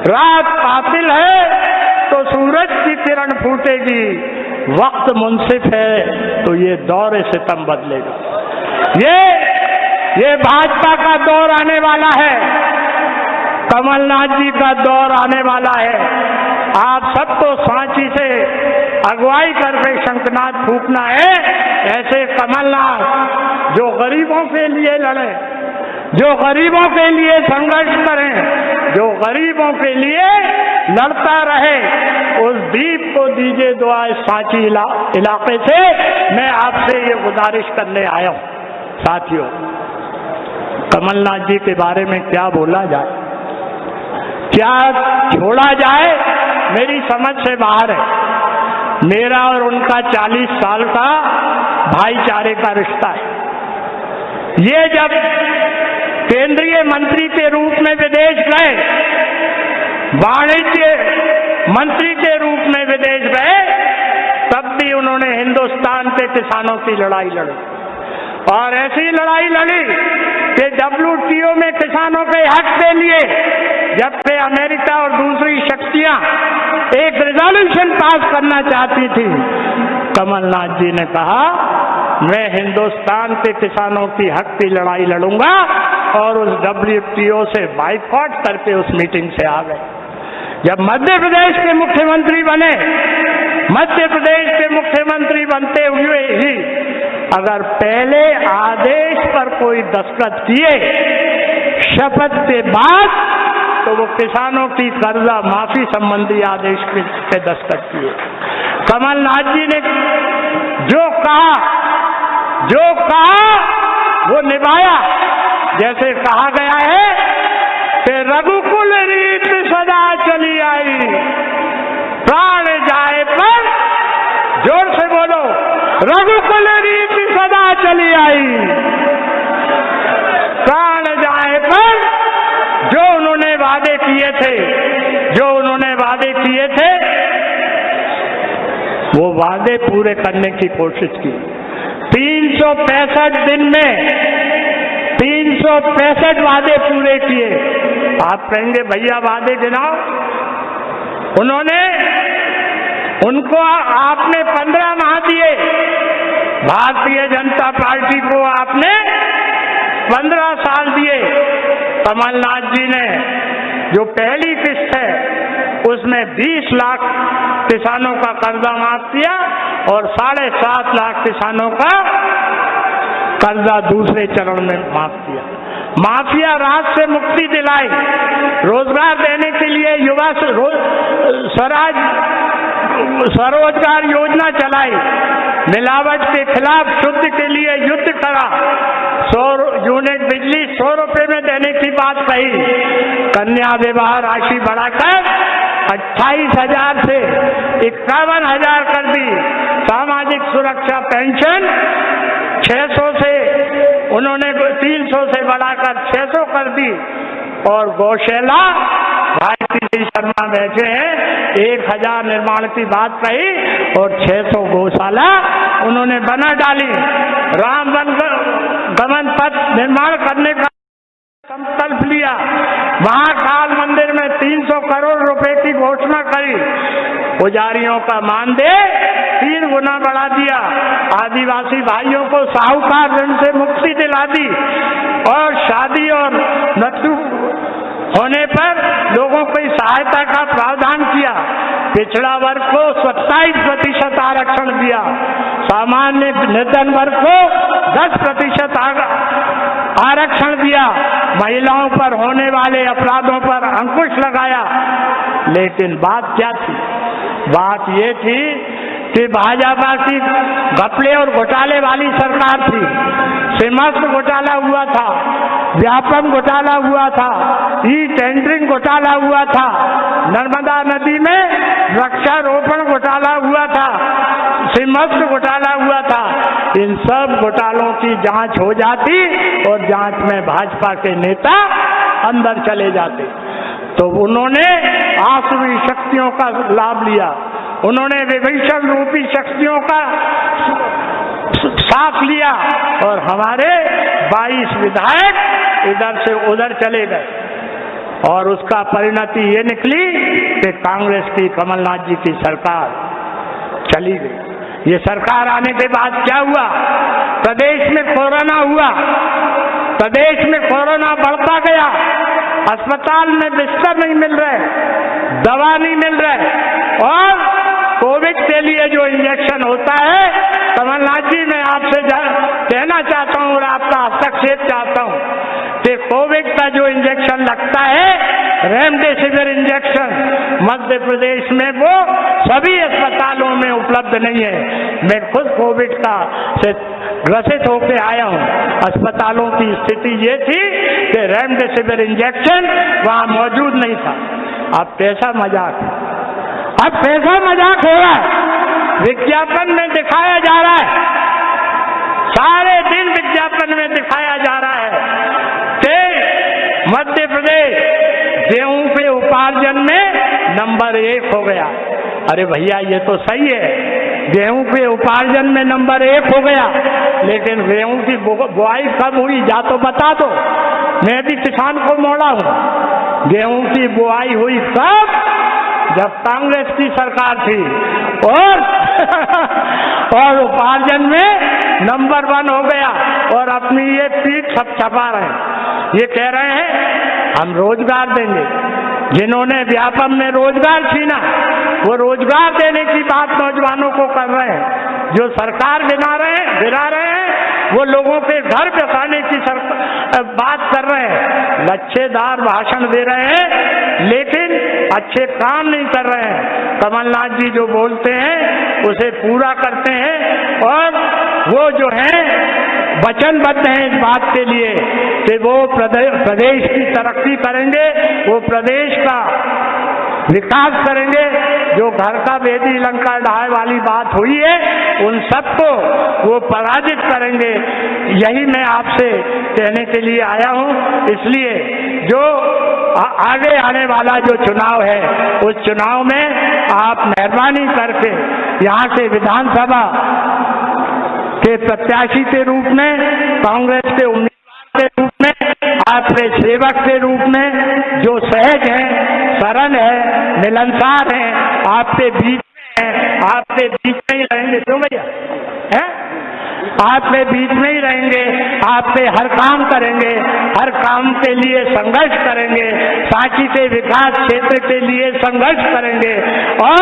रात कातिल है तो सूरज की किरण फूटेगी, वक्त मुंसिफ है तो ये दौर सितम बदलेगा। ये भाजपा का दौर आने वाला है, कमलनाथ जी का दौर आने वाला है। आप सबको सांची से अगुवाई करके शंखनाद फूंकना है। ऐसे कमलनाथ जो गरीबों के लिए लड़े, जो गरीबों के लिए संघर्ष करें, जो गरीबों के लिए लड़ता रहे, उस दीप को दीजिए दुआ। इस सांची इलाके से मैं आपसे ये गुजारिश करने आया हूं। साथियों, कमलनाथ जी के बारे में क्या बोला जाए, क्या छोड़ा जाए, मेरी समझ से बाहर है। मेरा और उनका 40 साल का भाईचारे का रिश्ता है। ये जब केंद्रीय मंत्री के रूप में विदेश गए, वाणिज्य मंत्री के रूप में विदेश गए, तब भी उन्होंने हिंदुस्तान के किसानों की लड़ाई लड़ी और ऐसी लड़ाई लड़ी कि WTO में किसानों के हक के लिए जब से अमेरिका और दूसरी शक्तियां एक रिजोल्यूशन पास करना चाहती थी, कमलनाथ जी ने कहा मैं हिंदुस्तान के किसानों की हक की लड़ाई लड़ूंगा और उस WTO से बाइकआउट करके उस मीटिंग से आ गए। जब मध्य प्रदेश के मुख्यमंत्री बने, मध्य प्रदेश के मुख्यमंत्री बनते हुए ही अगर पहले आदेश पर कोई दस्तखत किए शपथ के बाद, तो वो किसानों की कर्जा माफी संबंधी आदेश पे दस्तखत किए। कमलनाथ जी ने जो कहा वो निभाया। जैसे कहा गया है कि रघुकुल रीत सदा चली आई, प्राण जाए पर, जोर से बोलो, रघुकुल रीत सदा चली आई, प्राण जाए पर। जो उन्होंने वादे किए थे, वो वादे पूरे करने की कोशिश की। 365 दिन में 365 वादे पूरे किए। आप कहेंगे भैया वादे गिनाओ। उनको आपने 15 माह दिए, भारतीय जनता पार्टी को आपने 15 साल दिए। कमलनाथ जी ने जो पहली किस्त है उसमें 20 लाख किसानों का कर्जा माफ किया और 7.5 लाख किसानों का कर्जा दूसरे चरण में माफ किया। माफिया राज से मुक्ति दिलाई, रोजगार देने के लिए युवा स्वरोजगार योजना चलाई, मिलावट के खिलाफ शुद्ध के लिए युद्ध करा, 100 यूनिट बिजली 100 रुपए में देने की बात कही, कन्या विवाह राशि बढ़ाकर 28,000 से 51,000 कर दी, सामाजिक सुरक्षा पेंशन 600 से उन्होंने 300 से बढ़ाकर 600 कर दी और गौशाला, भाई श्री शर्मा बैठे हैं, 1,000 निर्माण की बात कही और 600 गौशाला उन्होंने बना डाली। राम वन गमन पथ निर्माण करने का संकल्प लिया, महाकाल मंदिर में 300 करोड़ रुपए की घोषणा करी, पुजारियों का मानदेय 3 गुना बढ़ा दिया, आदिवासी भाइयों को साहूकार ऋण से मुक्ति दिला दी और शादी और मृत्यु होने पर लोगों को सहायता का प्रावधान किया, पिछड़ा वर्ग को 27% आरक्षण दिया, सामान्य निर्धन वर्ग को 10% आरक्षण दिया, महिलाओं पर होने वाले अपराधों पर अंकुश लगाया। लेकिन बात क्या थी? बात ये थी कि भाजपा की घपले और घोटाले वाली सरकार थी। सिमस्त घोटाला हुआ था, व्यापम घोटाला हुआ था, ई टेंडरिंग घोटाला हुआ था, नर्मदा नदी में वृक्षारोपण घोटाला हुआ था, सिमस्त घोटाला हुआ था। इन सब घोटालों की जांच हो जाती और जांच में भाजपा के नेता अंदर चले जाते, तो उन्होंने आसुरी शक्तियों का लाभ लिया, उन्होंने विभीषण रूपी शक्तियों का साथ लिया और हमारे 22 विधायक इधर से उधर चले गए और उसका परिणति ये निकली कि कांग्रेस की कमलनाथ जी की सरकार चली गई। ये सरकार आने के बाद क्या हुआ? प्रदेश में कोरोना हुआ, प्रदेश में कोरोना बढ़ता गया, अस्पताल में बिस्तर नहीं मिल रहे, दवा नहीं मिल रहे और कोविड के लिए जो इंजेक्शन होता है, कमलनाथ जी मैं आपसे कहना चाहता हूं और आपका हस्तक्षेप चाहता हूं कि कोविड का जो इंजेक्शन लगता है, रेमडेसिविर इंजेक्शन, मध्य प्रदेश में वो सभी अस्पतालों में उपलब्ध नहीं है। मैं खुद कोविड का से ग्रसित होकर आया हूं। अस्पतालों की स्थिति ये थी कि रेमडेसिविर इंजेक्शन वहां मौजूद नहीं था। अब पैसा मजाक हो रहा है, विज्ञापन में दिखाया जा रहा है, सारे दिन विज्ञापन में दिखाया जा रहा है कि मध्य प्रदेश गेहूं के उपार्जन में नंबर 1 हो गया। अरे भैया ये तो सही है, गेहूं के उपार्जन में नंबर 1 हो गया, लेकिन गेहूं की बुआई कब हुई जा तो बता दो। मैं भी किसान को मोड़ा हूं। गेहूं की बुआई हुई कब? जब कांग्रेस की सरकार थी और उपार्जन में नंबर 1 हो गया और अपनी ये पीठ छपा रहे हैं। ये कह रहे हैं हम रोजगार देंगे। जिन्होंने व्यापम में रोजगार छीना, वो रोजगार देने की बात नौजवानों को कर रहे हैं। जो सरकार गिरा रहे हैं वो लोगों के घर बसाने की बात कर रहे हैं। लच्छेदार भाषण दे रहे हैं लेकिन अच्छे काम नहीं कर रहे हैं। कमलनाथ जी जो बोलते हैं उसे पूरा करते हैं और वो जो है वचनबद्ध हैं इस बात के लिए कि वो प्रदेश की तरक्की करेंगे, वो प्रदेश का विकास करेंगे। जो घर का बेदी लंका ढाए वाली बात हुई है उन सबको वो पराजित करेंगे। यही मैं आपसे कहने के लिए आया हूं। इसलिए जो आगे आने वाला जो चुनाव है उस चुनाव में आप मेहरबानी करके यहाँ से विधानसभा के प्रत्याशी के रूप में, कांग्रेस के उम्मीदवार के रूप में, आपके सेवक के रूप में, जो सहज हैं, सरल है, मिलनसार हैं, आपके बीच में हैं, आपके बीच में ही रहेंगे। क्यों भैया है? आपके बीच में ही रहेंगे, आपके हर काम करेंगे, हर काम के लिए संघर्ष करेंगे, सांची के विकास क्षेत्र के लिए संघर्ष करेंगे और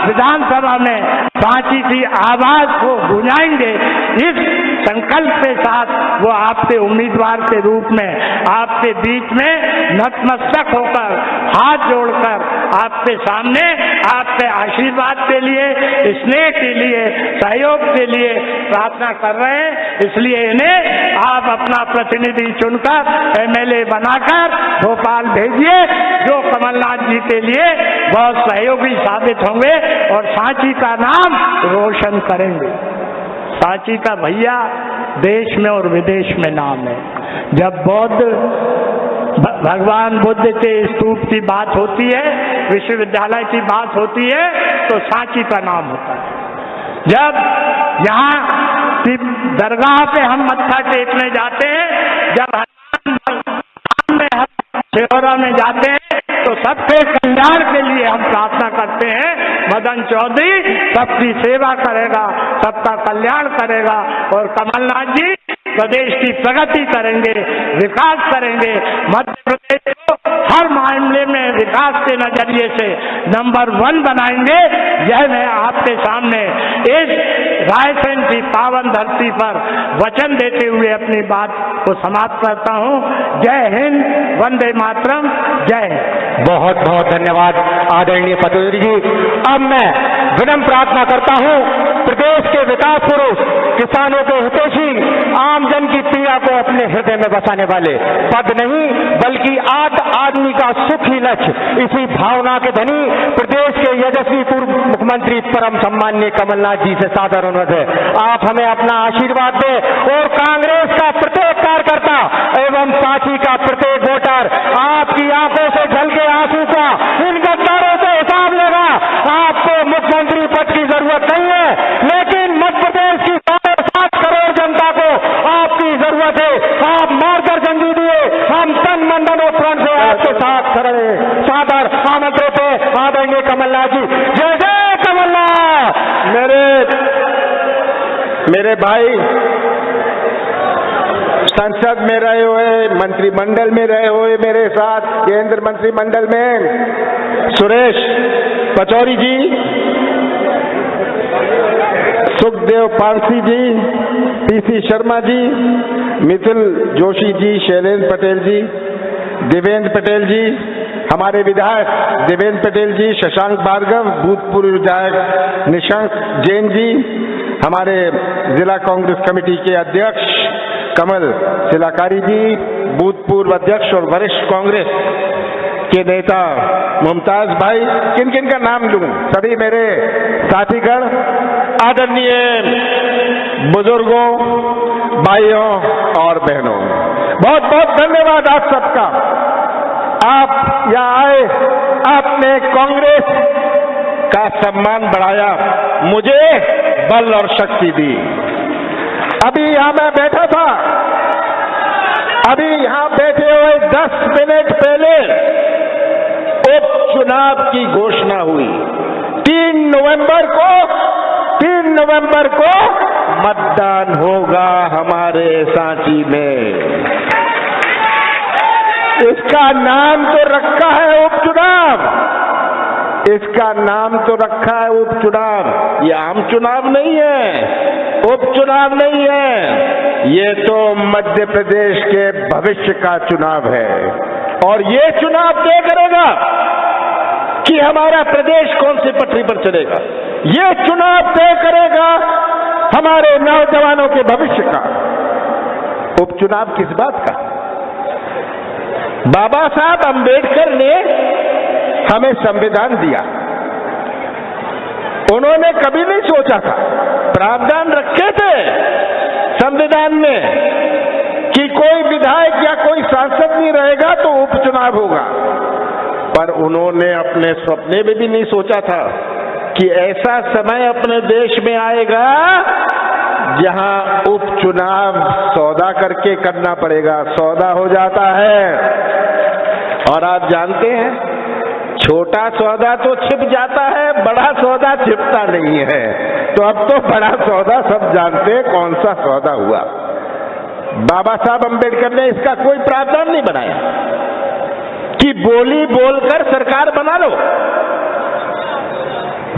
विधानसभा में सांची की आवाज को गूंजाएंगे। इस संकल्प के साथ वो आपके उम्मीदवार के रूप में आपके बीच में नतमस्तक होकर, हाथ जोड़कर आपके सामने आपके आशीर्वाद के लिए, स्नेह के लिए, सहयोग के लिए प्रार्थना कर रहे हैं। इसलिए इन्हें आप अपना प्रतिनिधि चुनकर एमएलए बनाकर भोपाल भेजिए, जो कमलनाथ जी के लिए बहुत सहयोगी साबित होंगे और सांची का नाम रोशन करेंगे। सांची का भैया देश में और विदेश में नाम है। जब भगवान बुद्ध के स्तूप की बात होती है, विश्वविद्यालय की बात होती है, तो सांची का नाम होता है। जब यहाँ की दरगाह पे हम मत्था टेकने जाते हैं, जब शेवरा में जाते हैं, तो सबके कल्याण के लिए हम प्रार्थना करते हैं। मदन चौधरी सबकी सेवा करेगा, सबका कल्याण करेगा और कमलनाथ जी प्रदेश की प्रगति करेंगे, विकास करेंगे, मध्य प्रदेश को हर मामले में विकास के नजरिए से नंबर 1 बनाएंगे। यह मैं आपके सामने इस रायसेन की पावन धरती पर वचन देते हुए अपनी बात को समाप्त करता हूँ। जय हिंद, वंदे मातरम, जय हिंद। बहुत बहुत धन्यवाद आदरणीय पटोरी जी। अब मैं विनम्र प्रार्थना करता हूँ प्रदेश के विकास पुरुष, किसानों के हितैषी, आमजन की पीड़ा को अपने हृदय में बसाने वाले, पद नहीं बल्कि आदमी का सुख ही लक्ष्य, इसी भावना के धनी प्रदेश के यशस्वी पूर्व मुख्यमंत्री परम सम्माननीय कमलनाथ जी से सादर अनुरोध है, आप हमें अपना आशीर्वाद दें और कांग्रेस का प्रत्येक कार्यकर्ता एवं सांची का प्रत्येक वोटर आपकी आंखों से झलके आंसू का इन गद्दारों से हिसाब लेगा। आपको मुख्यमंत्री पद की जरूरत नहीं है, लेकिन मध्य प्रदेश की 7 करोड़ जनता को आपकी जरूरत है। आप मारकर जंगी दिए, हम तन मन और प्राण से आपके साथ खड़े सादर आमंत्रित है आदरणीय कमलनाथ जी। जय जय कमलनाथ। मेरे भाई संसद में रहे हुए, मंत्रिमंडल में रहे हुए, मेरे साथ केंद्र मंत्रिमंडल में सुरेश पचौरी जी, सुखदेव पारसी जी, पीसी शर्मा जी, मिथिल जोशी जी, शैलेंद्र पटेल जी, देवेंद्र पटेल जी, हमारे विधायक देवेंद्र पटेल जी, शशांक भार्गव, भूतपूर्व विधायक निशंक जैन जी, हमारे जिला कांग्रेस कमेटी के अध्यक्ष कमल सिलाकारी जी, भूतपूर्व अध्यक्ष और वरिष्ठ कांग्रेस के नेता मुमताज भाई, किन किन का नाम लूं, सभी मेरे साथीगण, आदरणीय बुजुर्गों, भाइयों और बहनों, बहुत बहुत धन्यवाद आप सबका। आप यहाँ आए, आपने कांग्रेस का सम्मान बढ़ाया, मुझे बल और शक्ति दी। अभी यहाँ मैं बैठा था, अभी यहाँ बैठे हुए 10 मिनट पहले उपचुनाव की घोषणा हुई। 3 नवंबर को मतदान होगा हमारे सांची में। इसका नाम तो रखा है उपचुनाव, इसका नाम तो रखा है उपचुनाव। ये आम चुनाव नहीं है, उपचुनाव नहीं है, ये तो मध्य प्रदेश के भविष्य का चुनाव है और ये चुनाव तय करेगा कि हमारा प्रदेश कौन सी पटरी पर चलेगा। ये चुनाव तय करेगा हमारे नौजवानों के भविष्य का। उपचुनाव किस बात का? बाबा साहब अंबेडकर ने हमें संविधान दिया, उन्होंने कभी नहीं सोचा था, प्रावधान रखे थे संविधान में कि कोई विधायक या कोई सांसद नहीं रहेगा तो उपचुनाव होगा, पर उन्होंने अपने सपने में भी नहीं सोचा था कि ऐसा समय अपने देश में आएगा जहां उपचुनाव सौदा करके करना पड़ेगा। सौदा हो जाता है और आप जानते हैं छोटा सौदा तो छिप जाता है, बड़ा सौदा छिपता नहीं है। तो अब तो बड़ा सौदा सब जानते हैं कौन सा सौदा हुआ। बाबा साहब अंबेडकर ने इसका कोई प्रावधान नहीं बनाया कि बोली बोलकर सरकार बना लो,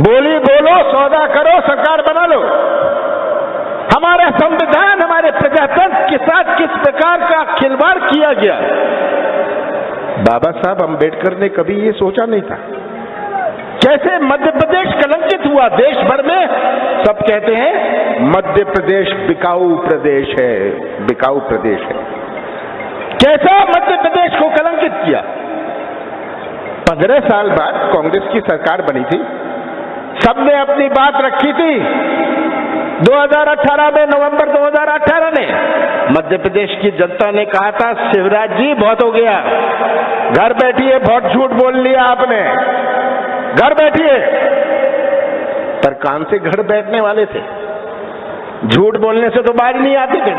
बोली बोलो सौदा करो सरकार बना लो। हमारा संविधान हमारे प्रजातंत्र के साथ किस प्रकार का खिलवाड़ किया गया, बाबा साहब अंबेडकर ने कभी ये सोचा नहीं था। कैसे मध्य प्रदेश कलंकित हुआ देश भर में। सब कहते हैं मध्य प्रदेश बिकाऊ प्रदेश है, बिकाऊ प्रदेश है। कैसा मध्य प्रदेश को कलंकित किया। 15 साल बाद कांग्रेस की सरकार बनी थी, सबने अपनी बात रखी थी। 2018 में, नवंबर 2018 में मध्य प्रदेश की जनता ने कहा था शिवराज जी बहुत हो गया, घर बैठिए, बहुत झूठ बोल लिया आपने, घर बैठिए। पर कान से घर बैठने वाले थे, झूठ बोलने से तो बाज नहीं आते थे,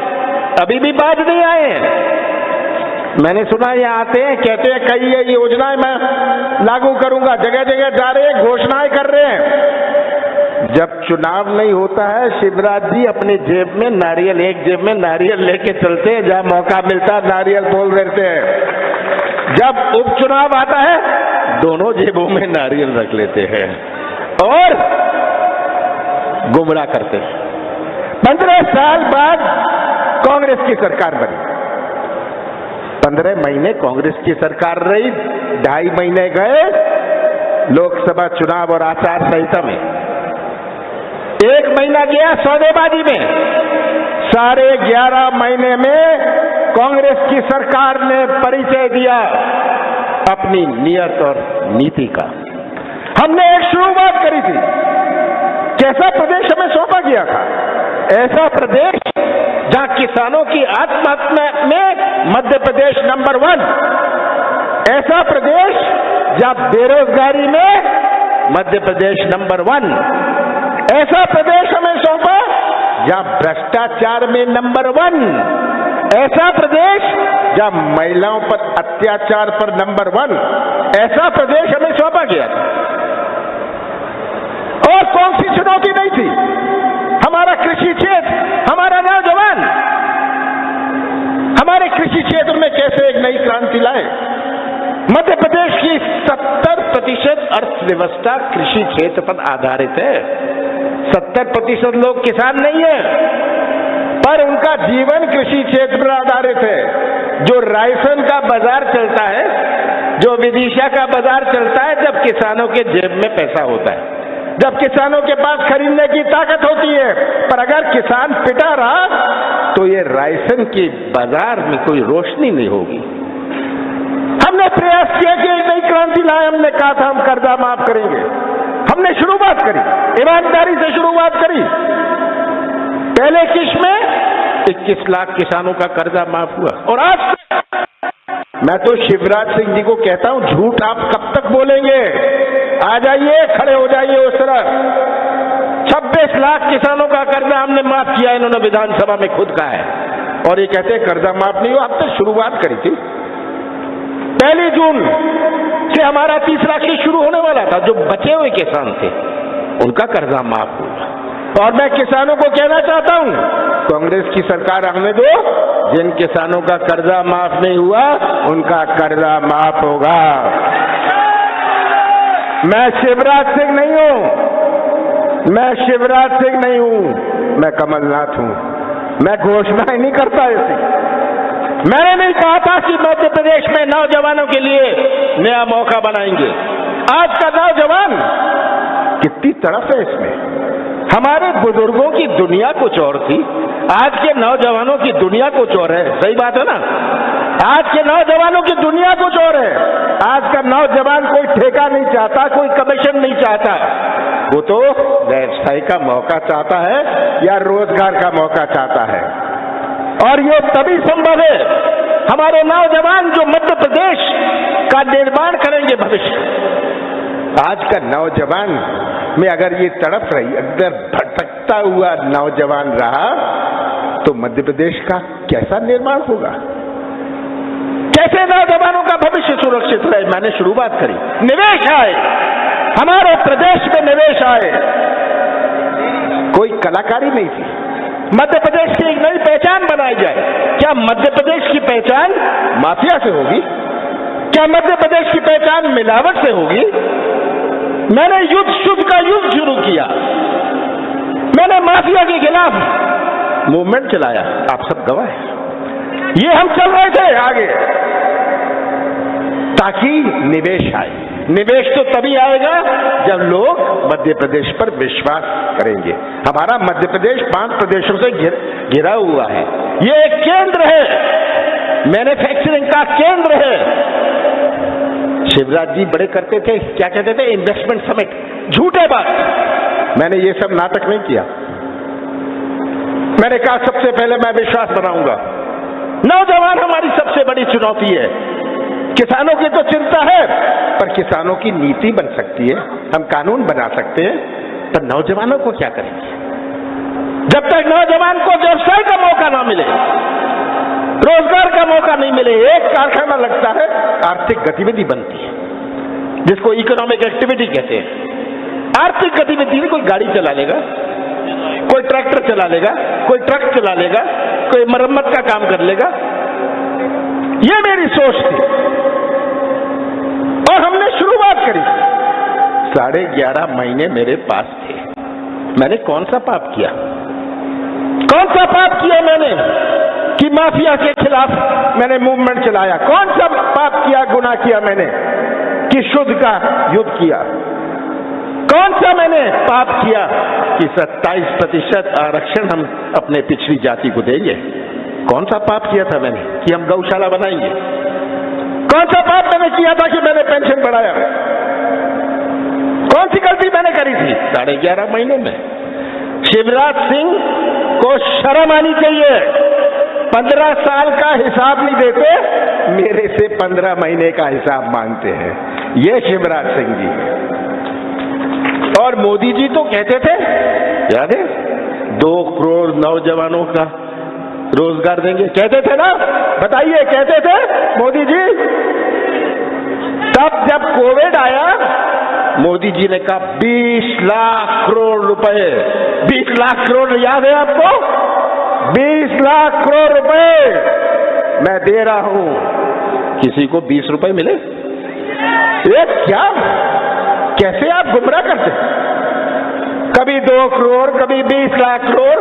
अभी भी बाज नहीं आए। मैंने सुना ये आते हैं, कहते हैं कई ये योजनाएं मैं लागू करूंगा, जगह जगह जा रहे हैं, घोषणाएं कर रहे हैं। जब चुनाव नहीं होता है शिवराज जी अपनी जेब में नारियल, एक जेब में नारियल लेके चलते हैं, जहां मौका मिलता है नारियल बोल देते हैं। जब उपचुनाव आता है दोनों जेबों में नारियल रख लेते हैं और गुमराह करते हैं। 15 साल बाद कांग्रेस की सरकार बनी, 15 महीने कांग्रेस की सरकार रही, 2.5 महीने गए लोकसभा चुनाव और आचार संहिता में, 1 महीना गया सौदेबाजी में। सारे 11 महीने में कांग्रेस की सरकार ने परिचय दिया अपनी नियत और नीति का। हमने एक शुरुआत करी थी, कैसा प्रदेश हमें सौंपा गया था, ऐसा प्रदेश जहां किसानों की आत्महत्या में मध्य प्रदेश नंबर 1, ऐसा प्रदेश जहां बेरोजगारी में मध्य प्रदेश नंबर 1, ऐसा प्रदेश हमें सौंपा जहां भ्रष्टाचार में नंबर 1, ऐसा प्रदेश जहां महिलाओं पर अत्याचार पर नंबर 1, ऐसा प्रदेश हमें सौंपा गया था। और कौन सी चुनौती नहीं थी। हमारा कृषि क्षेत्र, हमारा नौजवान हमारे कृषि क्षेत्र में कैसे एक नई क्रांति लाए। मध्य प्रदेश की 70% अर्थव्यवस्था कृषि क्षेत्र पर आधारित है। 70% लोग किसान नहीं है, पर उनका जीवन कृषि क्षेत्र पर आधारित है। जो राशन का बाजार चलता है, जो विदिशा का बाजार चलता है, जब किसानों के जेब में पैसा होता है, जब किसानों के पास खरीदने की ताकत होती है। पर अगर किसान पिटा रहा तो ये राशन के बाजार में कोई रोशनी नहीं होगी। हमने प्रयास किया कि एक नई क्रांति लाए, हमने कहा था हम कर्जा माफ करेंगे, हमने शुरुआत करी, ईमानदारी से शुरुआत करी। पहले किश्त में 21 लाख किसानों का कर्जा माफ हुआ। और आज मैं तो शिवराज सिंह जी को कहता हूं झूठ आप कब तक बोलेंगे, आ जाइए, खड़े हो जाइए उस तरह। 26 लाख किसानों का कर्जा हमने माफ किया, इन्होंने विधानसभा में खुद कहा है। और ये कहते हैं कर्जा माफ नहीं हुआ, अब तक शुरुआत करी थी। 1 जून से हमारा तीसरा किश्त शुरू होने वाला था। जो बचे हुए किसान थे उनका कर्जा माफ हुआ। और मैं किसानों को कहना चाहता हूं कांग्रेस की सरकार आने दो, जिन किसानों का कर्जा माफ नहीं हुआ उनका कर्जा माफ होगा। मैं शिवराज सिंह नहीं हूं, मैं शिवराज सिंह नहीं हूं, मैं कमलनाथ हूं। मैं घोषणाएं नहीं करता ऐसी। मैंने नहीं कहा था कि मध्य प्रदेश में नौजवानों के लिए नया मौका बनाएंगे। आज का नौजवान कितनी तड़प है इसमें। हमारे बुजुर्गों की दुनिया कुछ और थी, आज के नौजवानों की दुनिया कुछ और है। सही बात है ना। आज के नौजवानों की दुनिया कुछ और है। आज का नौजवान कोई ठेका नहीं चाहता, कोई कमीशन नहीं चाहता, वो तो व्यवसाय का मौका चाहता है या रोजगार का मौका चाहता है। और ये तभी संभव है हमारे नौजवान जो मध्य प्रदेश का निर्माण करेंगे भविष्य। आज का नौजवान में अगर ये तड़प रही, अगर भटकता हुआ नौजवान रहा, तो मध्य प्रदेश का कैसा निर्माण होगा? कैसे नौजवानों का भविष्य सुरक्षित रहे? मैंने शुरुआत करी, निवेश आए, हमारे प्रदेश में निवेश आए। कोई कलाकारी नहीं थी। मध्य प्रदेश की एक नई पहचान बनाई जाए। क्या मध्य प्रदेश की पहचान माफिया से होगी? क्या मध्य प्रदेश की पहचान मिलावट से होगी? मैंने युद्ध शुद्ध का युद्ध शुरू किया, मैंने माफिया के खिलाफ मूवमेंट चलाया, आप सब गवाह हैं। ये हम चल रहे थे आगे ताकि निवेश आए। निवेश तो तभी आएगा जब लोग मध्य प्रदेश पर विश्वास करेंगे। हमारा मध्य प्रदेश 5 प्रदेशों से घिरा हुआ है। ये एक केंद्र है, मैन्युफैक्चरिंग का केंद्र है। शिवराज जी बड़े करते थे, क्या कहते थे? Investment summit. झूठे बात। मैंने ये सब नाटक नहीं किया। मैंने कहा सबसे पहले मैं विश्वास बनाऊंगा। नौजवान हमारी सबसे बड़ी चुनौती है। किसानों की तो चिंता है, पर किसानों की नीति बन सकती है, हम कानून बना सकते हैं, पर नौजवानों को क्या करेंगे? जब तक नौजवान को व्यवसाय का मौका ना मिले, रोजगार का मौका नहीं मिले, एक कारखाना लगता है, आर्थिक गतिविधि बनती है, जिसको इकोनॉमिक एक्टिविटी कहते हैं। आर्थिक गतिविधि में कोई गाड़ी चला लेगा, कोई ट्रैक्टर चला लेगा, कोई ट्रक चला लेगा, कोई मरम्मत का काम कर लेगा। ये मेरी सोच थी और हमने शुरुआत करी। 11.5 महीने मेरे पास थे। मैंने कौन सा पाप किया? कौन सा पाप किया मैंने कि माफिया के खिलाफ मैंने मूवमेंट चलाया? कौन सा पाप किया, गुनाह किया मैंने कि शुद्ध का युद्ध किया? कौन सा मैंने पाप किया कि 27% आरक्षण हम अपने पिछड़ी जाति को देंगे? कौन सा पाप किया था मैंने कि हम गौशाला बनाएंगे? कौन सा पाप मैंने किया था कि मैंने पेंशन बढ़ाया? कौन सी गलती मैंने करी थी 11.5 महीने में? शिवराज सिंह को शर्म आनी चाहिए। 15 साल का हिसाब नहीं देते, मेरे से 15 महीने का हिसाब मांगते हैं। ये शिवराज सिंह जी। और मोदी जी तो कहते थे, याद है, 2 करोड़ नौजवानों का रोजगार देंगे, कहते थे ना? बताइए, कहते थे मोदी जी? तब जब कोविड आया, मोदी जी ने कहा 20 लाख करोड़ रुपए। 20 लाख करोड़ याद है आपको? 20 लाख करोड़ रुपए मैं दे रहा हूं। किसी को 20 रुपए मिले? ये क्या? कैसे आप गुमराह करते? कभी 2 करोड़, कभी 20 लाख करोड़।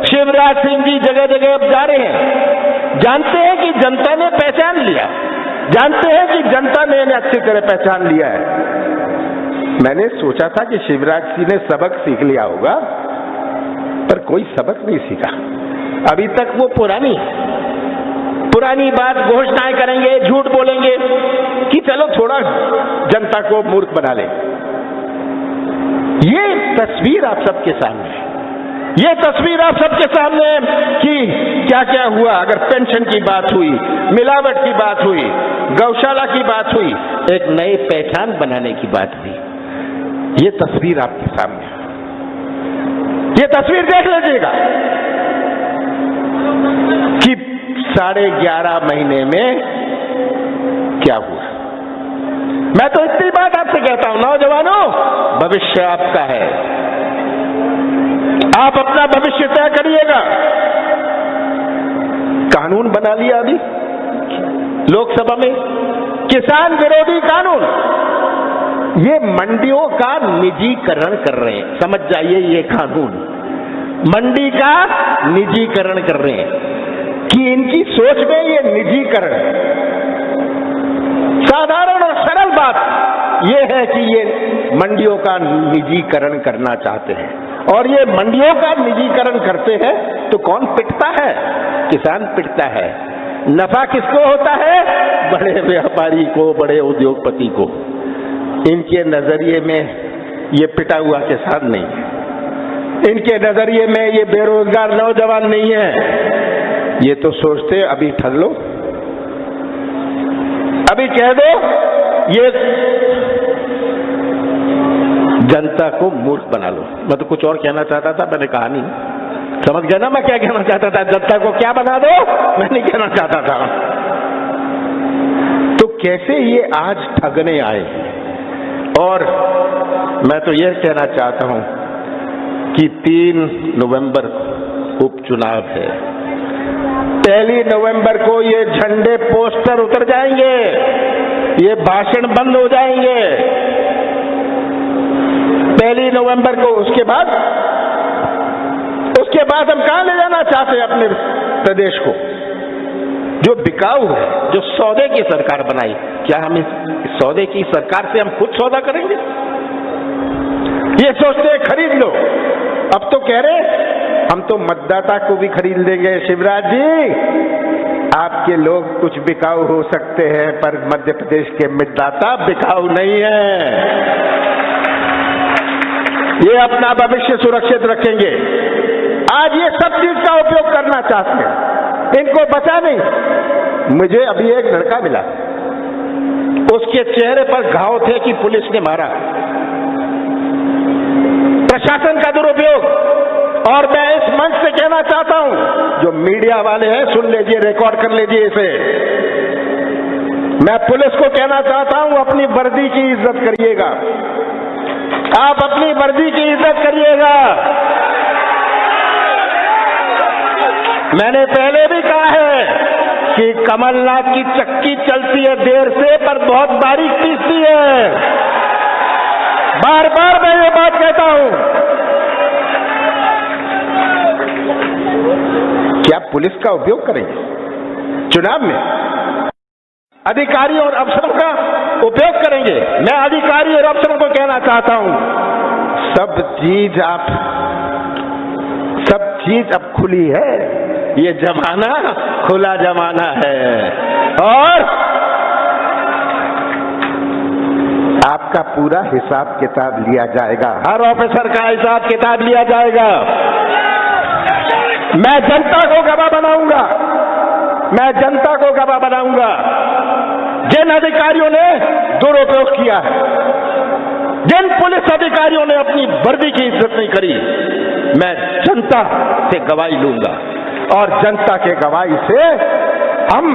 शिवराज सिंह जी जगह जगह अब जा रहे हैं। जानते हैं कि जनता ने पहचान लिया, जानते हैं कि जनता ने इन्हें अच्छी तरह पहचान लिया है। मैंने सोचा था कि शिवराज सिंह ने सबक सीख लिया होगा, पर कोई सबक नहीं सीखा। अभी तक वो पुरानी बात, घोषणाएं करेंगे, झूठ बोलेंगे कि चलो थोड़ा जनता को मूर्ख बना ले। ये तस्वीर आप सबके सामने है। ये तस्वीर आप सबके सामने है कि क्या क्या हुआ। अगर पेंशन की बात हुई, मिलावट की बात हुई, गौशाला की बात हुई, एक नई पहचान बनाने की बात हुई। ये तस्वीर आपके सामने है। ये तस्वीर देख लीजिएगा कि 11.5 महीने में क्या हुआ। मैं तो इतनी बात आपसे कहता हूं, नौजवानों, भविष्य आपका है, आप अपना भविष्य तय करिएगा। कानून बना लिया अभी लोकसभा में, किसान विरोधी कानून। ये मंडियों का निजीकरण कर रहे हैं, समझ जाइए। ये कानून मंडी का निजीकरण कर रहे हैं कि इनकी सोच में ये निजीकरण, साधारण और सरल बात यह है कि ये मंडियों का निजीकरण करना चाहते हैं। और ये मंडियों का निजीकरण करते हैं तो कौन पिटता है? किसान पिटता है। नफा किसको होता है? बड़े व्यापारी को, बड़े उद्योगपति को। इनके नजरिए में ये पिटा हुआ किसान नहीं है, इनके नजरिए में ये बेरोजगार नौजवान नहीं है। ये तो सोचते अभी ठग लो, अभी कह दो, ये जनता को मूर्ख बना लो। मैं तो कुछ और कहना चाहता था, मैंने कहा नहीं। समझ गया ना मैं क्या कहना चाहता था? जनता को क्या बना दो, मैं नहीं कहना चाहता था। तो कैसे ये आज ठगने आए? और मैं तो यह कहना चाहता हूं कि 3 नवंबर उपचुनाव है। 1 नवंबर को ये झंडे पोस्टर उतर जाएंगे, ये भाषण बंद हो जाएंगे 1 नवंबर को। उसके बाद हम कहां ले जाना चाहते हैं अपने प्रदेश को? जो बिकाऊ है, जो सौदे की सरकार बनाई, क्या हम इस सौदे की सरकार से हम खुद सौदा करेंगे? ये सोचते हैं खरीद लो। अब तो कह रहे हम तो मतदाता को भी खरीद लेंगे। शिवराज जी, आपके लोग कुछ बिकाऊ हो सकते हैं, पर मध्य प्रदेश के मतदाता बिकाऊ नहीं है। ये अपना भविष्य सुरक्षित रखेंगे। आज ये सब चीज का उपयोग करना चाहते हैं, इनको बचा नहीं। मुझे अभी एक लड़का मिला, उसके चेहरे पर घाव थे कि पुलिस ने मारा। प्रशासन का दुरुपयोग। और मैं इस मंच से कहना चाहता हूं, जो मीडिया वाले हैं, सुन लीजिए, रिकॉर्ड कर लीजिए इसे। मैं पुलिस को कहना चाहता हूं, अपनी वर्दी की इज्जत करिएगा। आप अपनी वर्दी की इज्जत करिएगा। मैंने पहले भी कहा है कि कमलनाथ की चक्की चलती है देर से, पर बहुत बारीक पीसती है। बार बार मैं ये बात कहता हूं। क्या पुलिस का उपयोग करेंगे चुनाव में? अधिकारियों और अफसरों का उपयोग करेंगे? मैं अधिकारी और अफसरों को कहना चाहता हूं, सब चीज अब खुली है। ये जमाना खुला जमाना है और आपका पूरा हिसाब किताब लिया जाएगा। हर ऑफिसर का हिसाब किताब लिया जाएगा। मैं जनता को गवाह बनाऊंगा। मैं जनता को गवाह बनाऊंगा। जिन अधिकारियों ने दुरुपयोग किया है, जिन पुलिस अधिकारियों ने अपनी वर्दी की इज्जत नहीं करी, मैं जनता से गवाही लूंगा और जनता के गवाही से हम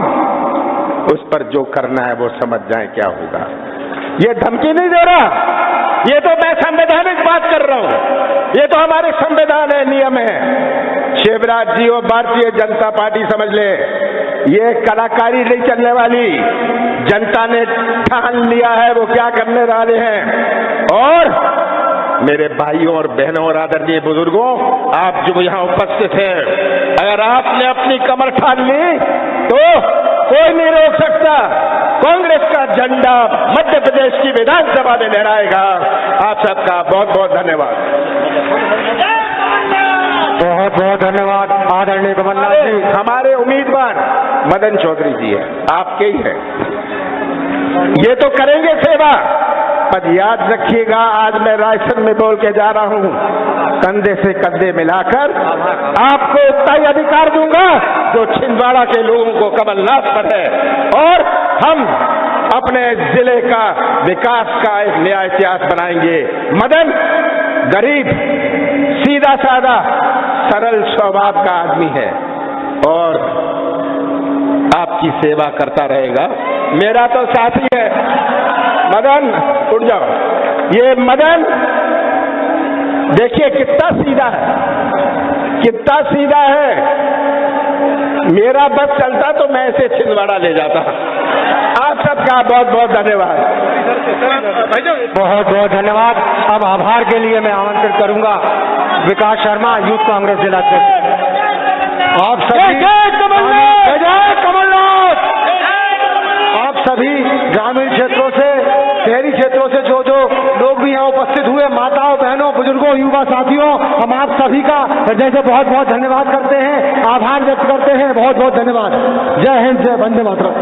उस पर जो करना है वो समझ जाएं क्या होगा। ये धमकी नहीं दे रहा, ये तो मैं संवैधानिक बात कर रहा हूं। ये तो हमारे संविधान है, नियम है। शिवराज जी और भारतीय जनता पार्टी समझ ले, ये कलाकारी नहीं चलने वाली। जनता ने ठान लिया है वो क्या करने वाले हैं। और मेरे भाइयों और बहनों और आदरणीय बुजुर्गों, आप जो यहाँ उपस्थित हैं, अगर आपने अपनी कमर ठान ली तो कोई नहीं रोक सकता। कांग्रेस का झंडा मध्य प्रदेश की विधानसभा में लहराएगा। आप सबका बहुत बहुत धन्यवाद। बहुत बहुत धन्यवाद आदरणीय कमलनाथ जी। हमारे उम्मीदवार मदन चौधरी जी है, आपके ही है। ये तो करेंगे सेवा, पर याद रखिएगा, आज मैं रायसन में बोल के जा रहा हूं, कंधे से कंधे मिलाकर आपको उतना ही अधिकार दूंगा जो छिंदवाड़ा के लोगों को कमलनाथ पर है। और हम अपने जिले का विकास का एक नया इतिहास बनाएंगे। मदन गरीब, सीधा साधा, सरल स्वभाव का आदमी है और आपकी सेवा करता रहेगा। मेरा तो साथी है मदन। उठ जाओ। ये मदन देखिए कितना सीधा है, कितना सीधा है। मेरा बस चलता तो मैं इसे छिंदवाड़ा ले जाता। आप सबका बहुत बहुत धन्यवाद। बहुत बहुत धन्यवाद। अब आभार के लिए मैं आमंत्रित करूंगा विकास शर्मा, यूथ कांग्रेस जिलाध्यक्ष। आप सभी जय कमलनाथ। आप सभी ग्रामीण क्षेत्रों से, शहरी क्षेत्रों से जो लोग भी यहाँ उपस्थित हुए, माताओं, बहनों, बुजुर्गों, युवा साथियों, हम आप सभी का हृदय से बहुत बहुत धन्यवाद करते हैं, आभार व्यक्त करते हैं। बहुत बहुत धन्यवाद। जय हिंद, जय वंदे मातरम।